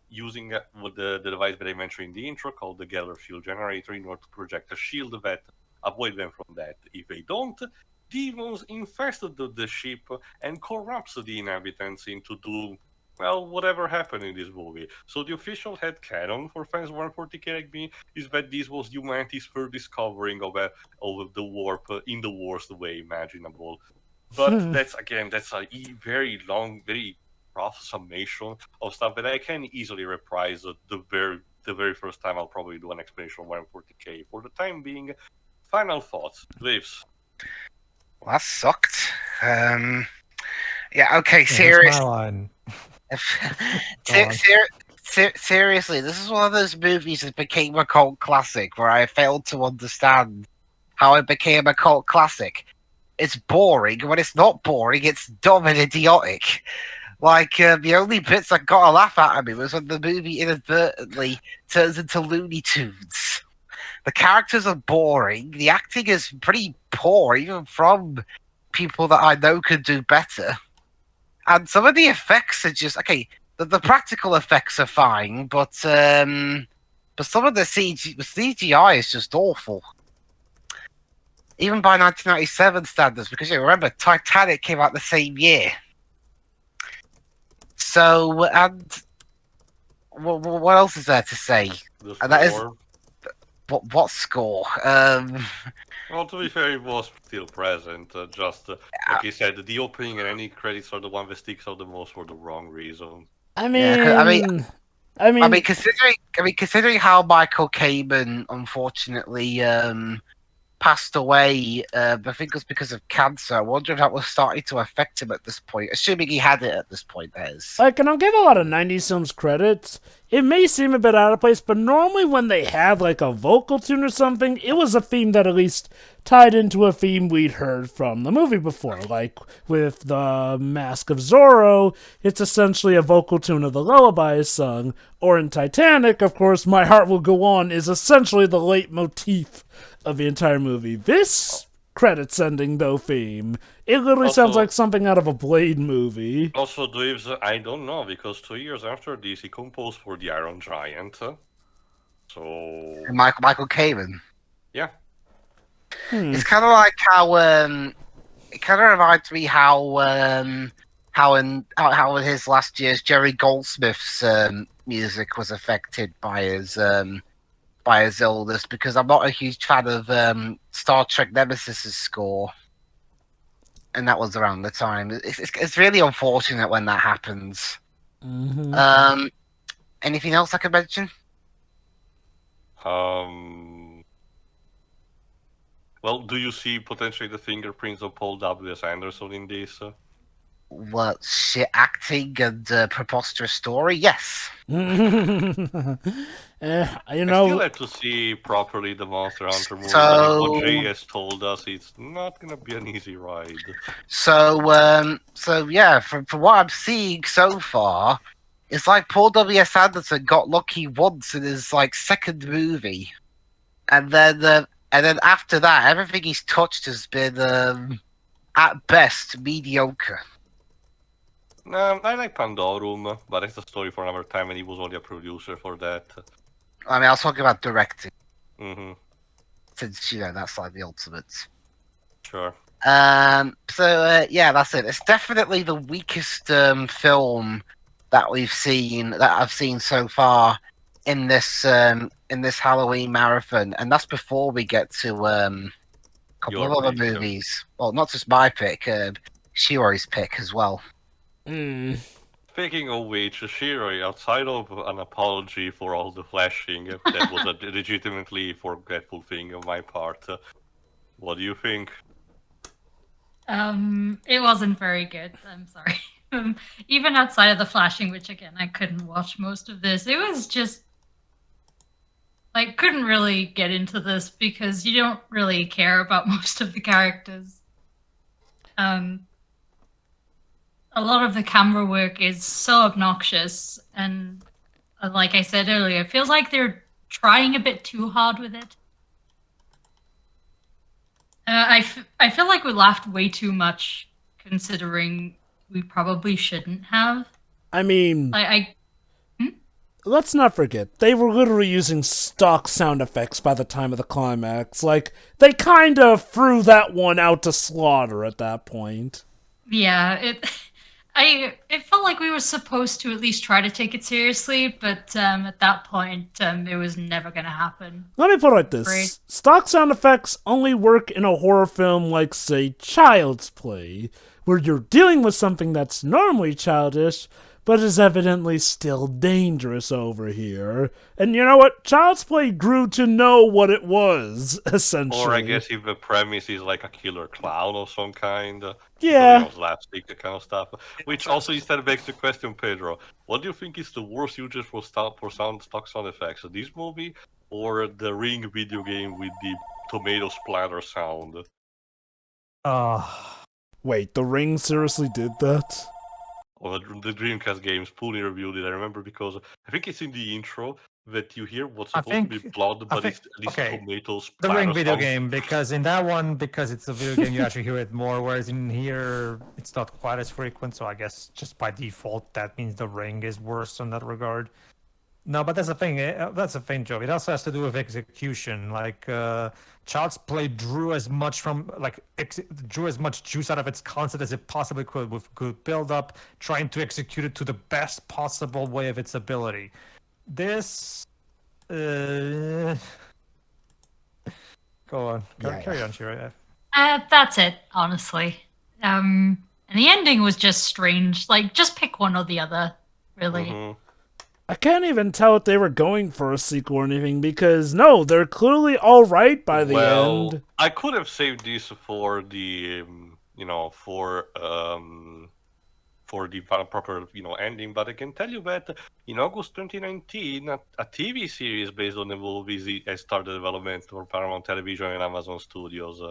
using the device that I mentioned in the intro called the Geller Field Generator in order to project a shield that avoid them from that. If they don't, demons infested the ship and corrupts the inhabitants into do, well, whatever happened in this movie. So the official headcanon for fans of 140k like me is that this was humanity's first discovering of the warp in the worst way imaginable. But that's a very long, very rough summation of stuff that I can easily reprise the very first time I'll probably do an explanation of 140k. For the time being, final thoughts, Lives. Well, that sucked. Yeah, okay, Yeah, that's serious. my line. Ser- seriously, this is one of those movies that became a cult classic where I failed to understand how it became a cult classic. It's boring. When it's not boring, it's dumb and idiotic. Like, the only bits that got a laugh out of me was when the movie inadvertently turns into Looney Tunes. The characters are boring. The acting is pretty poor, even from people that I know could do better. And some of the effects are just okay. The practical effects are fine, but some of the CGI is just awful. Even by 1997 standards, because you remember Titanic came out the same year. So, and what else is there to say? The And that is score. what score? Well, to be fair, it was still present. Like you said, the opening and any credits are the one that sticks out the most for the wrong reason. I Yeah, mean, I mean, considering how Michael Kamen unfortunately passed away, I think it was because of cancer. I wonder if that was starting to affect him at this point, assuming he had it at this point. That is. like, and I'll give a lot of 90s films credits. It may seem a bit out of place, but normally when they have, like, a vocal tune or something, it was a theme that at least tied into a theme we'd heard from the movie before. Like, with the Mask of Zorro, it's essentially a vocal tune of the lullaby sung. Or in Titanic, of course, My Heart Will Go On is essentially the leitmotif of the entire movie. This credits ending, though, theme, it literally sounds like something out of a Blade movie. Also, Dweebs, I don't know, because 2 years after this, he composed for the Iron Giant. So... Michael Kamen. Yeah. It's kind of like how it kind of reminds me how in his last years Jerry Goldsmith's music was affected by his illness, because I'm not a huge fan of Star Trek Nemesis's score, and that was around the time. It's really unfortunate when that happens. Mm-hmm. Anything else I could mention? Well, do you see potentially the fingerprints of Paul W.S. Anderson in this? What, shit acting and preposterous story? Yes. You I know, still have to see properly the Monster Hunter movie. So- What Jay has told us, it's not gonna be an easy ride. So yeah, from what I'm seeing so far, it's like Paul W.S. Anderson got lucky once in his like second movie, and then after that, everything he's touched has been at best mediocre. I like Pandorum, but it's a story for another time, and he was only a producer for that. I mean, I was talking about directing, Mm-hmm. since that's like the ultimates. Sure. Yeah, that's it. It's definitely the weakest film that I've seen so far in this Halloween marathon, and that's before we get to a couple Your of other prediction. movies. Well, not just my pick, Shiori's pick as well. Hmm. Speaking of which, Shiroi, outside of an apology for all the flashing, that was a legitimately forgetful thing on my part. What do you think? It wasn't very good. I'm sorry. Even outside of the flashing, which again I couldn't watch most of this, it was just like couldn't really get into this because you don't really care about most of the characters. A lot of the camera work is so obnoxious, and like I said earlier, it feels like they're trying a bit too hard with it. I feel like we laughed way too much, considering we probably shouldn't have. I mean, let's not forget, they were literally using stock sound effects by the time of the climax. Like, they kind of threw that one out to slaughter at that point. Yeah, it felt like we were supposed to at least try to take it seriously, but at that point, it was never going to happen. Let me put it like this. Great. Stock sound effects only work in a horror film like, say, Child's Play, where you're dealing with something that's normally childish, but is evidently still dangerous over here. And you know what? Child's Play grew to know what it was, essentially. Or I guess if the premise is like a killer clown of some kind. Yeah. Slapstick, that kind of stuff. Which also instead begs the question, Pedro, what do you think is the worst usage for stock sound effects? This movie or the Ring video game with the tomato splatter sound? Wait, The Ring seriously did that? Or the Dreamcast games, Poonie reviewed it. I remember because I think it's in the intro that you hear what's supposed to be blood, but it's at least tomato splatter. The Ring video sound. game, because in that one, because it's a video game, you actually hear it more, whereas in here, it's not quite as frequent, so I guess just by default, that means the Ring is worse in that regard. No, but that's the thing. That's the thing, Joe. It also has to do with execution. Like, Child's Play drew as much juice out of its concept as it possibly could, with good build-up, trying to execute it to the best possible way of its ability. This, go on, carry on, Shira. That's it, honestly. And the ending was just strange. Like, just pick one or the other, really. Mm-hmm. I can't even tell if they were going for a sequel or anything, because no, they're clearly all right by the end. I could have saved this for the, for the proper, ending, but I can tell you that in August 2019, a TV series based on the movies has started development for Paramount Television and Amazon Studios.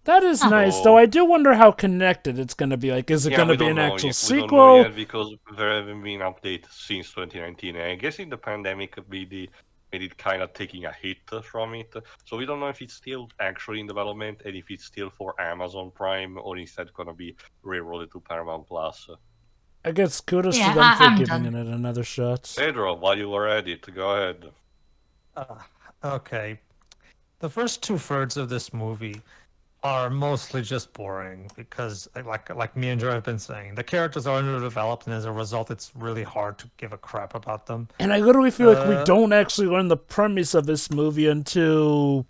That is nice, though I do wonder how connected it's going to be. Like, is it going to be an actual sequel? We don't know yet because there haven't been updates since 2019. And I guess in the pandemic, made it kind of taking a hit from it. So we don't know if it's still actually in development and if it's still for Amazon Prime or instead going to be railroaded to Paramount Plus. I guess kudos to them for giving it another shot. Pedro, while you were at it, go ahead. Okay. The first 2/3 of this movie are mostly just boring because, like me and Joe have been saying, the characters are underdeveloped, and as a result, it's really hard to give a crap about them. And I literally feel like we don't actually learn the premise of this movie until,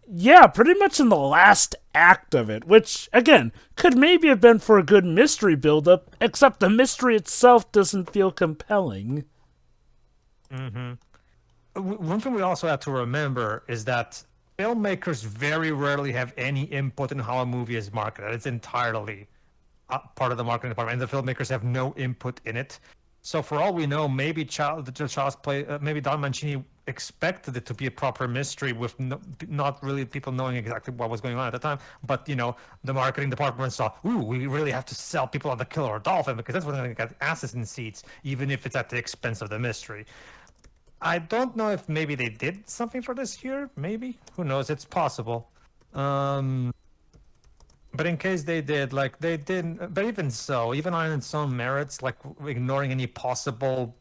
pretty much in the last act of it, which, again, could maybe have been for a good mystery build-up, except the mystery itself doesn't feel compelling. Mm-hmm. One thing we also have to remember is that filmmakers very rarely have any input in how a movie is marketed. It's entirely part of the marketing department, and the filmmakers have no input in it. So for all we know, maybe Child's Play, maybe Don Mancini expected it to be a proper mystery with not really people knowing exactly what was going on at the time. But, the marketing department saw, we really have to sell people on the Killer Dolphin because that's when they get asses in seats, even if it's at the expense of the mystery. I don't know if maybe they did something for this here. Maybe. Who knows? It's possible. But in case they did, like they didn't. But even so, even on its own merits, like ignoring any possible.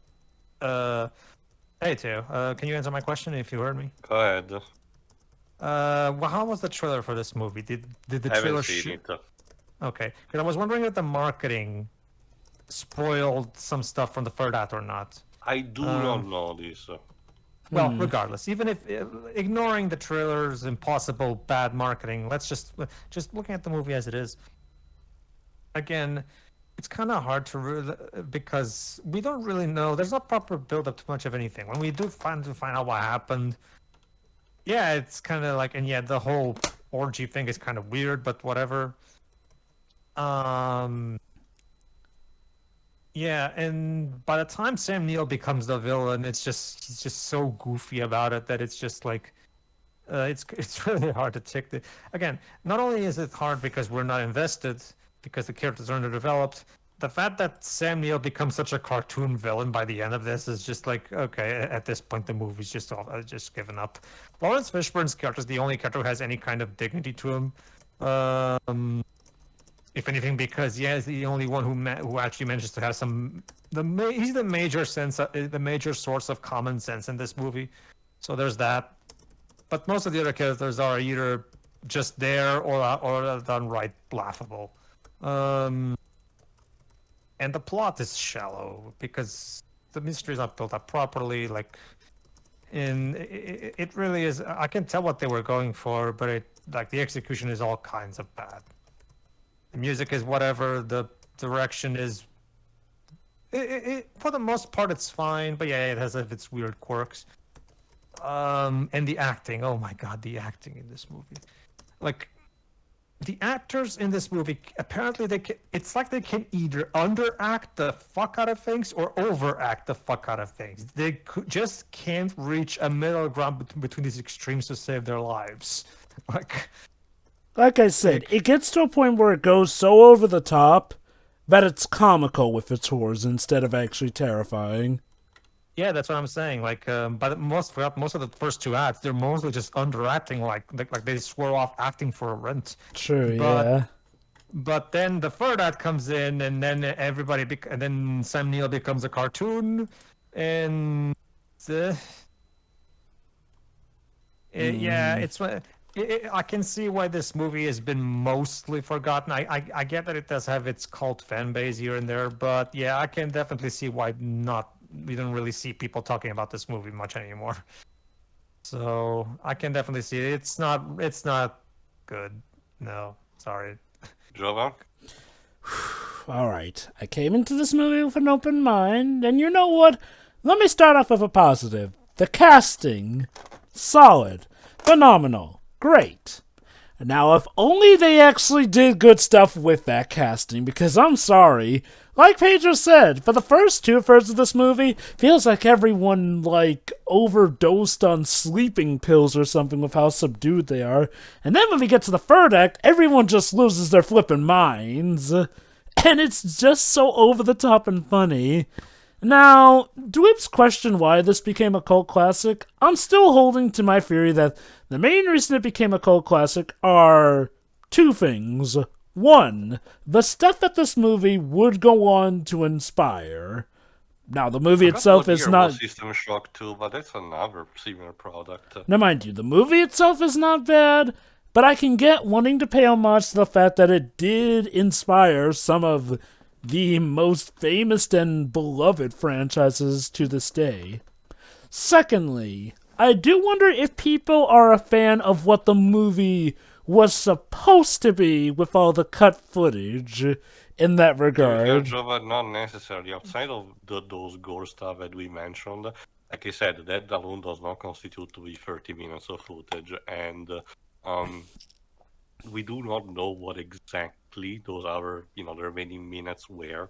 Hey, Teo, can you answer my question if you heard me? Go ahead. Well, how was the trailer for this movie? Did the I haven't trailer seen it. Okay, because I was wondering if the marketing spoiled some stuff from the third act or not. I do not know this. Well, regardless, even if ignoring the trailer's impossible bad marketing, let's just looking at the movie as it is. Again, it's kind of hard to because we don't really know. There's not proper build up to much of anything. When we do find out what happened, yeah, it's kind of like, and yeah, the whole orgy thing is kind of weird, but whatever. Yeah, and by the time Sam Neill becomes the villain, he's just so goofy about it that it's just like, it's really hard to take the. Again, not only is it hard because we're not invested, because the characters are underdeveloped, the fact that Sam Neill becomes such a cartoon villain by the end of this is just like, okay, at this point the movie's just given up. Lawrence Fishburne's character is the only character who has any kind of dignity to him. If anything, because he's the only one who actually manages to have some. He's the major source of common sense in this movie. So there's that. But most of the other characters are either just there or downright laughable. And the plot is shallow because the mystery is not built up properly. Like, it really is. I can tell what they were going for, but the execution is all kinds of bad. The music is whatever. The direction is. For the most part, it's fine, but yeah, it has its weird quirks. And the acting. Oh my god, the acting in this movie. Like, the actors in this movie, apparently it's like they can either underact the fuck out of things or overact the fuck out of things. They just can't reach a middle ground between these extremes to save their lives. Like I said, it gets to a point where it goes so over the top that it's comical with its horrors instead of actually terrifying. Yeah, that's what I'm saying. Like, but most of the first two acts, they're mostly just underacting, like they swear off acting for a rent. Sure, yeah. But then the third act comes in, and then and then Sam Neill becomes a cartoon, and yeah, it's. I can see why this movie has been mostly forgotten. I get that it does have its cult fan base here and there, but yeah, I can definitely see why not. We don't really see people talking about this movie much anymore. So I can definitely see it. It's not good. No, sorry. Jovan? All right, I came into this movie with an open mind, and you know what? Let me start off with a positive. The casting, solid, phenomenal. Great. Now, if only they actually did good stuff with that casting, because I'm sorry, like Pedro said, for the first 2/3 of this movie, feels like everyone, overdosed on sleeping pills or something with how subdued they are. And then when we get to the third act, everyone just loses their flippin' minds. And it's just so over the top and funny. Now, Dweebs question why this became a cult classic. I'm still holding to my theory that the main reason it became a cult classic are two things. One, the stuff that this movie would go on to inspire. Now, the movie itself is not... System Shock 2, but that's another similar product. Now, mind you, the movie itself is not bad, but I can get wanting to pay homage to the fact that it did inspire some of the most famous and beloved franchises to this day. Secondly, I do wonder if people are a fan of what the movie was supposed to be with all the cut footage in that regard. Not necessarily. Outside of those gore stuff that we mentioned, like I said, that alone does not constitute to be 30 minutes of footage, and we do not know what exactly those other, the remaining minutes were.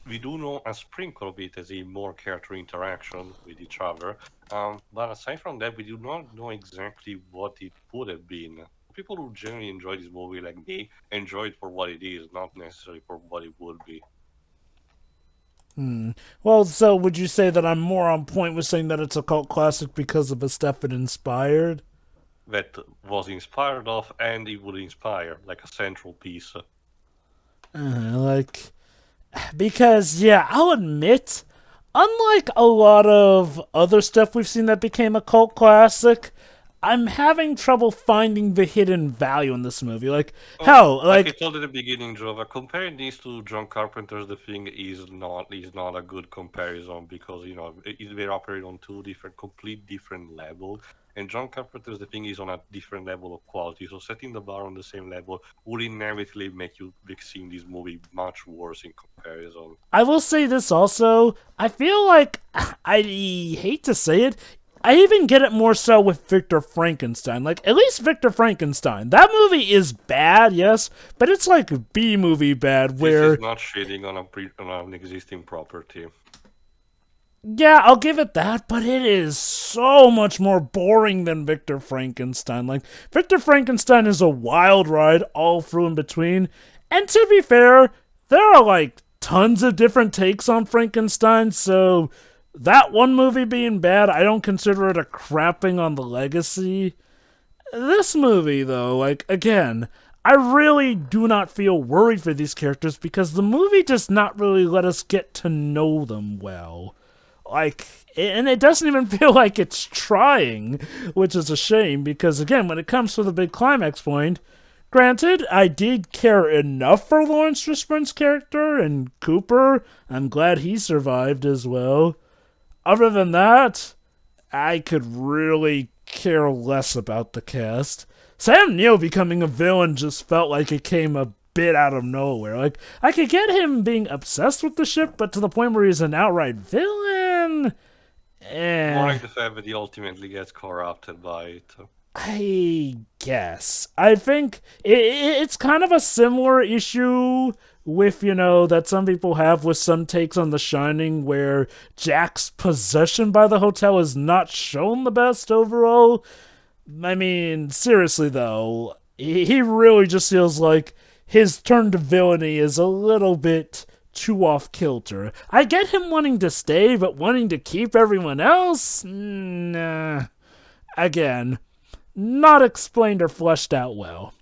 We do know a sprinkle of it as a more character interaction with each other, but aside from that, we do not know exactly what it would have been. People who genuinely enjoy this movie, like me, enjoy it for what it is, not necessarily for what it would be. Well, so would you say that I'm more on point with saying that it's a cult classic because of the stuff it inspired? that was inspired of, and it would inspire like a central piece. Like, because, yeah, I'll admit, unlike a lot of other stuff we've seen that became a cult classic, I'm having trouble finding the hidden value in this movie. Like, hell, Like I like, told at the beginning, Jova, comparing these to John Carpenter's The Thing is not a good comparison because they operate on two complete different levels, and John Carpenter's The Thing is on a different level of quality. So setting the bar on the same level would inevitably make you make seeing this movie much worse in comparison. I will say this also. I feel like, I hate to say it, I even get it more so with Victor Frankenstein. Like, at least Victor Frankenstein. That movie is bad, yes, but it's like B movie bad, This where, is not shitting on an existing property. yeah, I'll give it that, but it is so much more boring than Victor Frankenstein. Like, Victor Frankenstein is a wild ride all through in between, and to be fair, there are like tons of different takes on Frankenstein, so that one movie being bad, I don't consider it a crapping on the legacy. This movie, though, like, again, I really do not feel worried for these characters because the movie does not really let us get to know them well. Like, and it doesn't even feel like it's trying, which is a shame because, again, when it comes to the big climax point, granted, I did care enough for Lawrence Fishburne's character and Cooper. I'm glad he survived as well. Other than that, I could really care less about the cast. Sam Neill becoming a villain just felt like it came a bit out of nowhere. Like, I could get him being obsessed with the ship, but to the point where he's an outright villain? More like the fact that he ultimately gets corrupted by it. I guess. I think it's kind of a similar issue with, that some people have with some takes on The Shining where Jack's possession by the hotel is not shown the best overall. I mean, seriously though, he really just feels like his turn to villainy is a little bit too off kilter. I get him wanting to stay, but wanting to keep everyone else? Nah. Again, not explained or fleshed out well.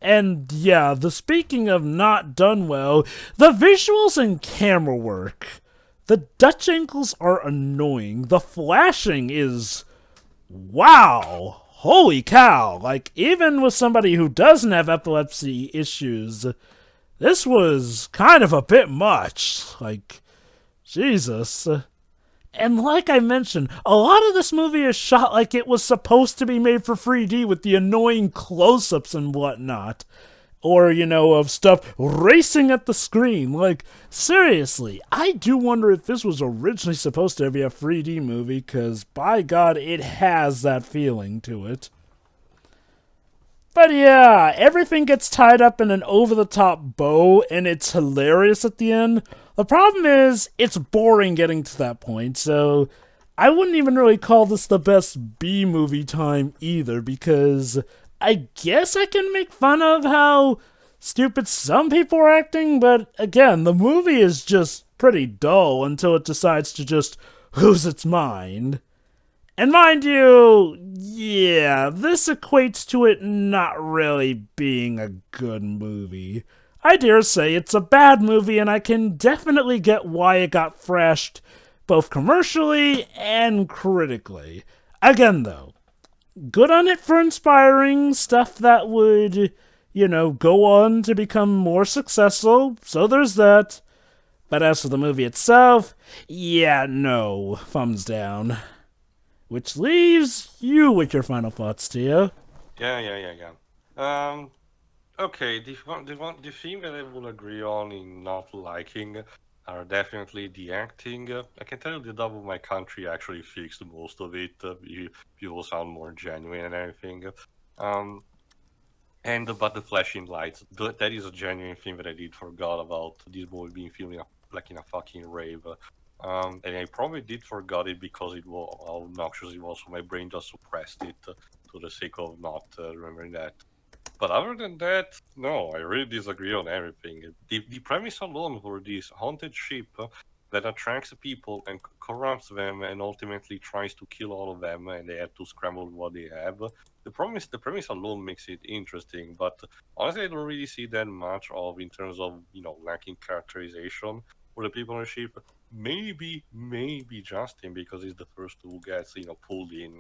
And yeah, the speaking of not done well, the visuals and camera work. The Dutch angles are annoying. The flashing is wow. Holy cow. Like, even with somebody who doesn't have epilepsy issues, this was kind of a bit much. Like, Jesus. And like I mentioned, a lot of this movie is shot like it was supposed to be made for 3D with the annoying close-ups and whatnot. Or, of stuff racing at the screen. Like, seriously, I do wonder if this was originally supposed to be a 3D movie, because, by God, it has that feeling to it. But yeah, everything gets tied up in an over-the-top bow, and it's hilarious at the end. The problem is, it's boring getting to that point, so I wouldn't even really call this the best B-movie time either, because I guess I can make fun of how stupid some people are acting, but again, the movie is just pretty dull until it decides to just lose its mind. And mind you, yeah, this equates to it not really being a good movie. I dare say it's a bad movie, and I can definitely get why it got thrashed both commercially and critically. Again, though, good on it for inspiring stuff that would, go on to become more successful, so there's that. But as for the movie itself, yeah, no, thumbs down. Which leaves you with your final thoughts, Tio. Yeah. Okay, the thing that I will agree on in not liking are definitely the acting. I can tell you the Dub of My Country actually fixed most of it. People sound more genuine and everything. And about the flashing lights, that is a genuine thing that I did forgot about this movie being filmed like in a fucking rave. And I probably did forgot it because it was how obnoxious it was, so my brain just suppressed it to the sake of not remembering that. But other than that, no, I really disagree on everything. The premise alone for this haunted ship that attracts people and corrupts them and ultimately tries to kill all of them, and they have to scramble what they have. The premise alone makes it interesting, but honestly, I don't really see that much of in terms of lacking characterization for the people on the ship. Maybe Justin because he's the first who gets pulled in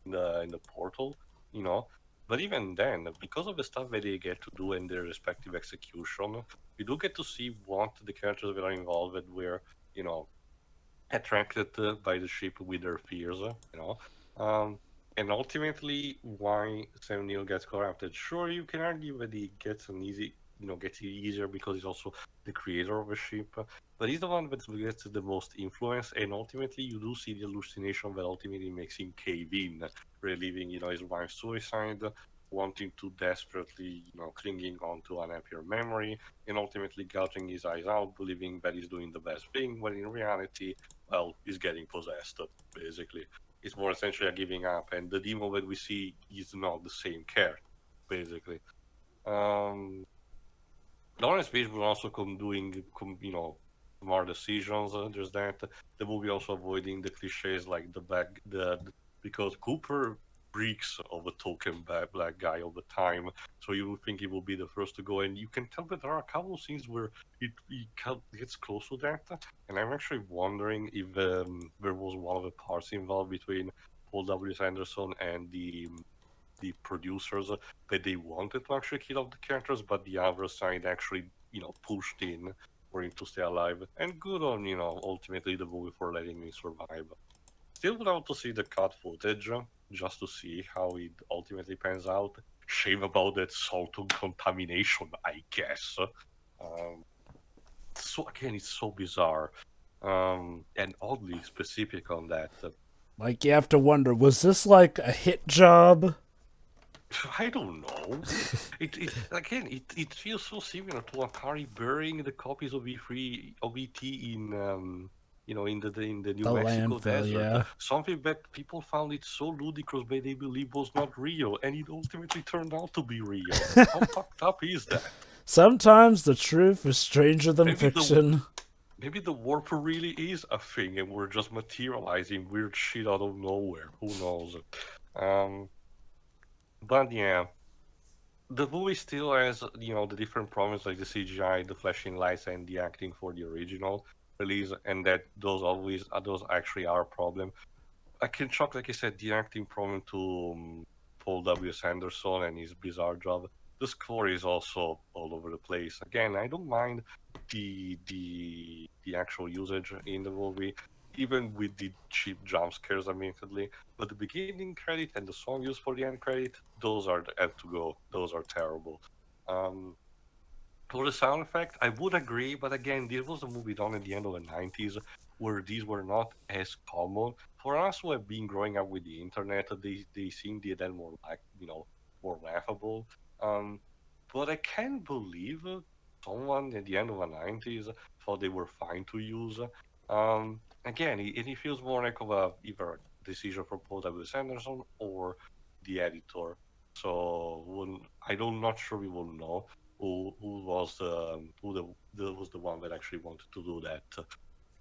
the portal, you know. But even then, because of the stuff that they get to do in their respective execution, we do get to see what the characters that are involved were, you know, attracted by the ship with their fears, um, and ultimately why Sam Neill gets corrupted. Sure, you can argue that he gets gets it easier because he's also the creator of a ship, but he's the one that gets the most influence, and ultimately you do see the hallucination that ultimately makes him cave in, reliving, his wife's suicide, wanting to desperately, clinging on to an happier memory, and ultimately gouging his eyes out, believing that he's doing the best thing, when in reality, well, he's getting possessed, basically. It's more essentially a giving up, and the demon that we see is not the same character, basically. Um, Lawrence Page will also smart decisions. There's that. The movie also avoiding the cliches like because Cooper reeks of a token black guy all the time, so you would think he will be the first to go, and you can tell that there are a couple of scenes where gets close to that, and I'm actually wondering if there was one of the parts involved between Paul W.S. Anderson and the producers that they wanted to actually kill off the characters, but the other side actually, pushed in for him to stay alive. And good on, ultimately the movie for letting me survive. Still would want to see the cut footage just to see how it ultimately pans out. Shame about that salt contamination, I guess. Um, so again, it's so bizarre, and oddly specific on that. Like, you have to wonder, was this like a hit job? I don't know. It feels so similar to Atari burying the copies of E3 of ET in the New The Mexico landfill, desert. yeah. Something that people found it so ludicrous that they believe was not real, and it ultimately turned out to be real. How fucked up is that? Sometimes the truth is stranger than Maybe the fiction. maybe the warp really is a thing, and we're just materializing weird shit out of nowhere. Who knows? Um, but yeah. The movie still has, the different problems like the CGI, the flashing lights, and the acting for the original release, and that those actually are a problem. I can chalk, like I said, the acting problem to Paul W.S. Anderson and his bizarre job. The score is also all over the place. Again, I don't mind the actual usage in the movie, even with the cheap jump scares, admittedly. But the beginning credit and the song used for the end credit, those are the have to go. Those are terrible. Um, for the sound effect, I would agree, but again, this was a movie done at the end of the 90s where these were not as common. For us who have been growing up with the internet, they seem then more like, more laughable. Um, but I can't believe someone at the end of the 90s thought they were fine to use. Again, it feels more like of either a decision for Paul W. Sanderson or the editor. So I'm not sure we will know who was was the one that actually wanted to do that.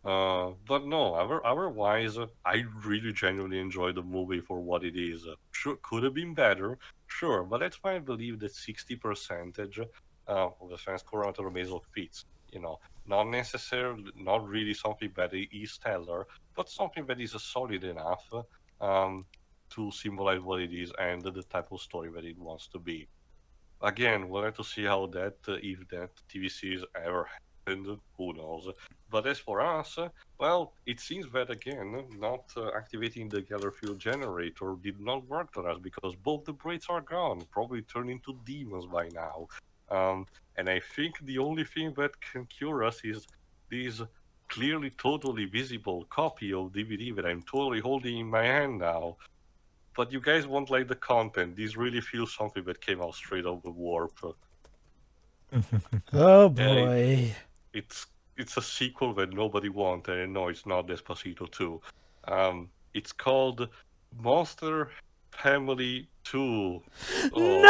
But no, otherwise, I really genuinely enjoyed the movie for what it is. Sure, could have been better, sure, but that's why I believe that 60% of the fans current Maisel fits. Not necessarily, not really something that is stellar, but something that is solid enough um, to symbolize what it is and the type of story that it wants to be. Again, we'll have to see how if that TV series ever happened, who knows. But as for us, well, it seems that again, not activating the Geller fuel generator did not work on us because both the braids are gone, probably turned into demons by now. And I think the only thing that can cure us is this clearly totally visible copy of DVD that I'm totally holding in my hand now. But you guys won't like the content. This really feels something that came out straight out of Warp. Oh Yeah, boy. it's a sequel that nobody wanted, and no, it's not Despacito 2. It's called Monster Family 2. Oh,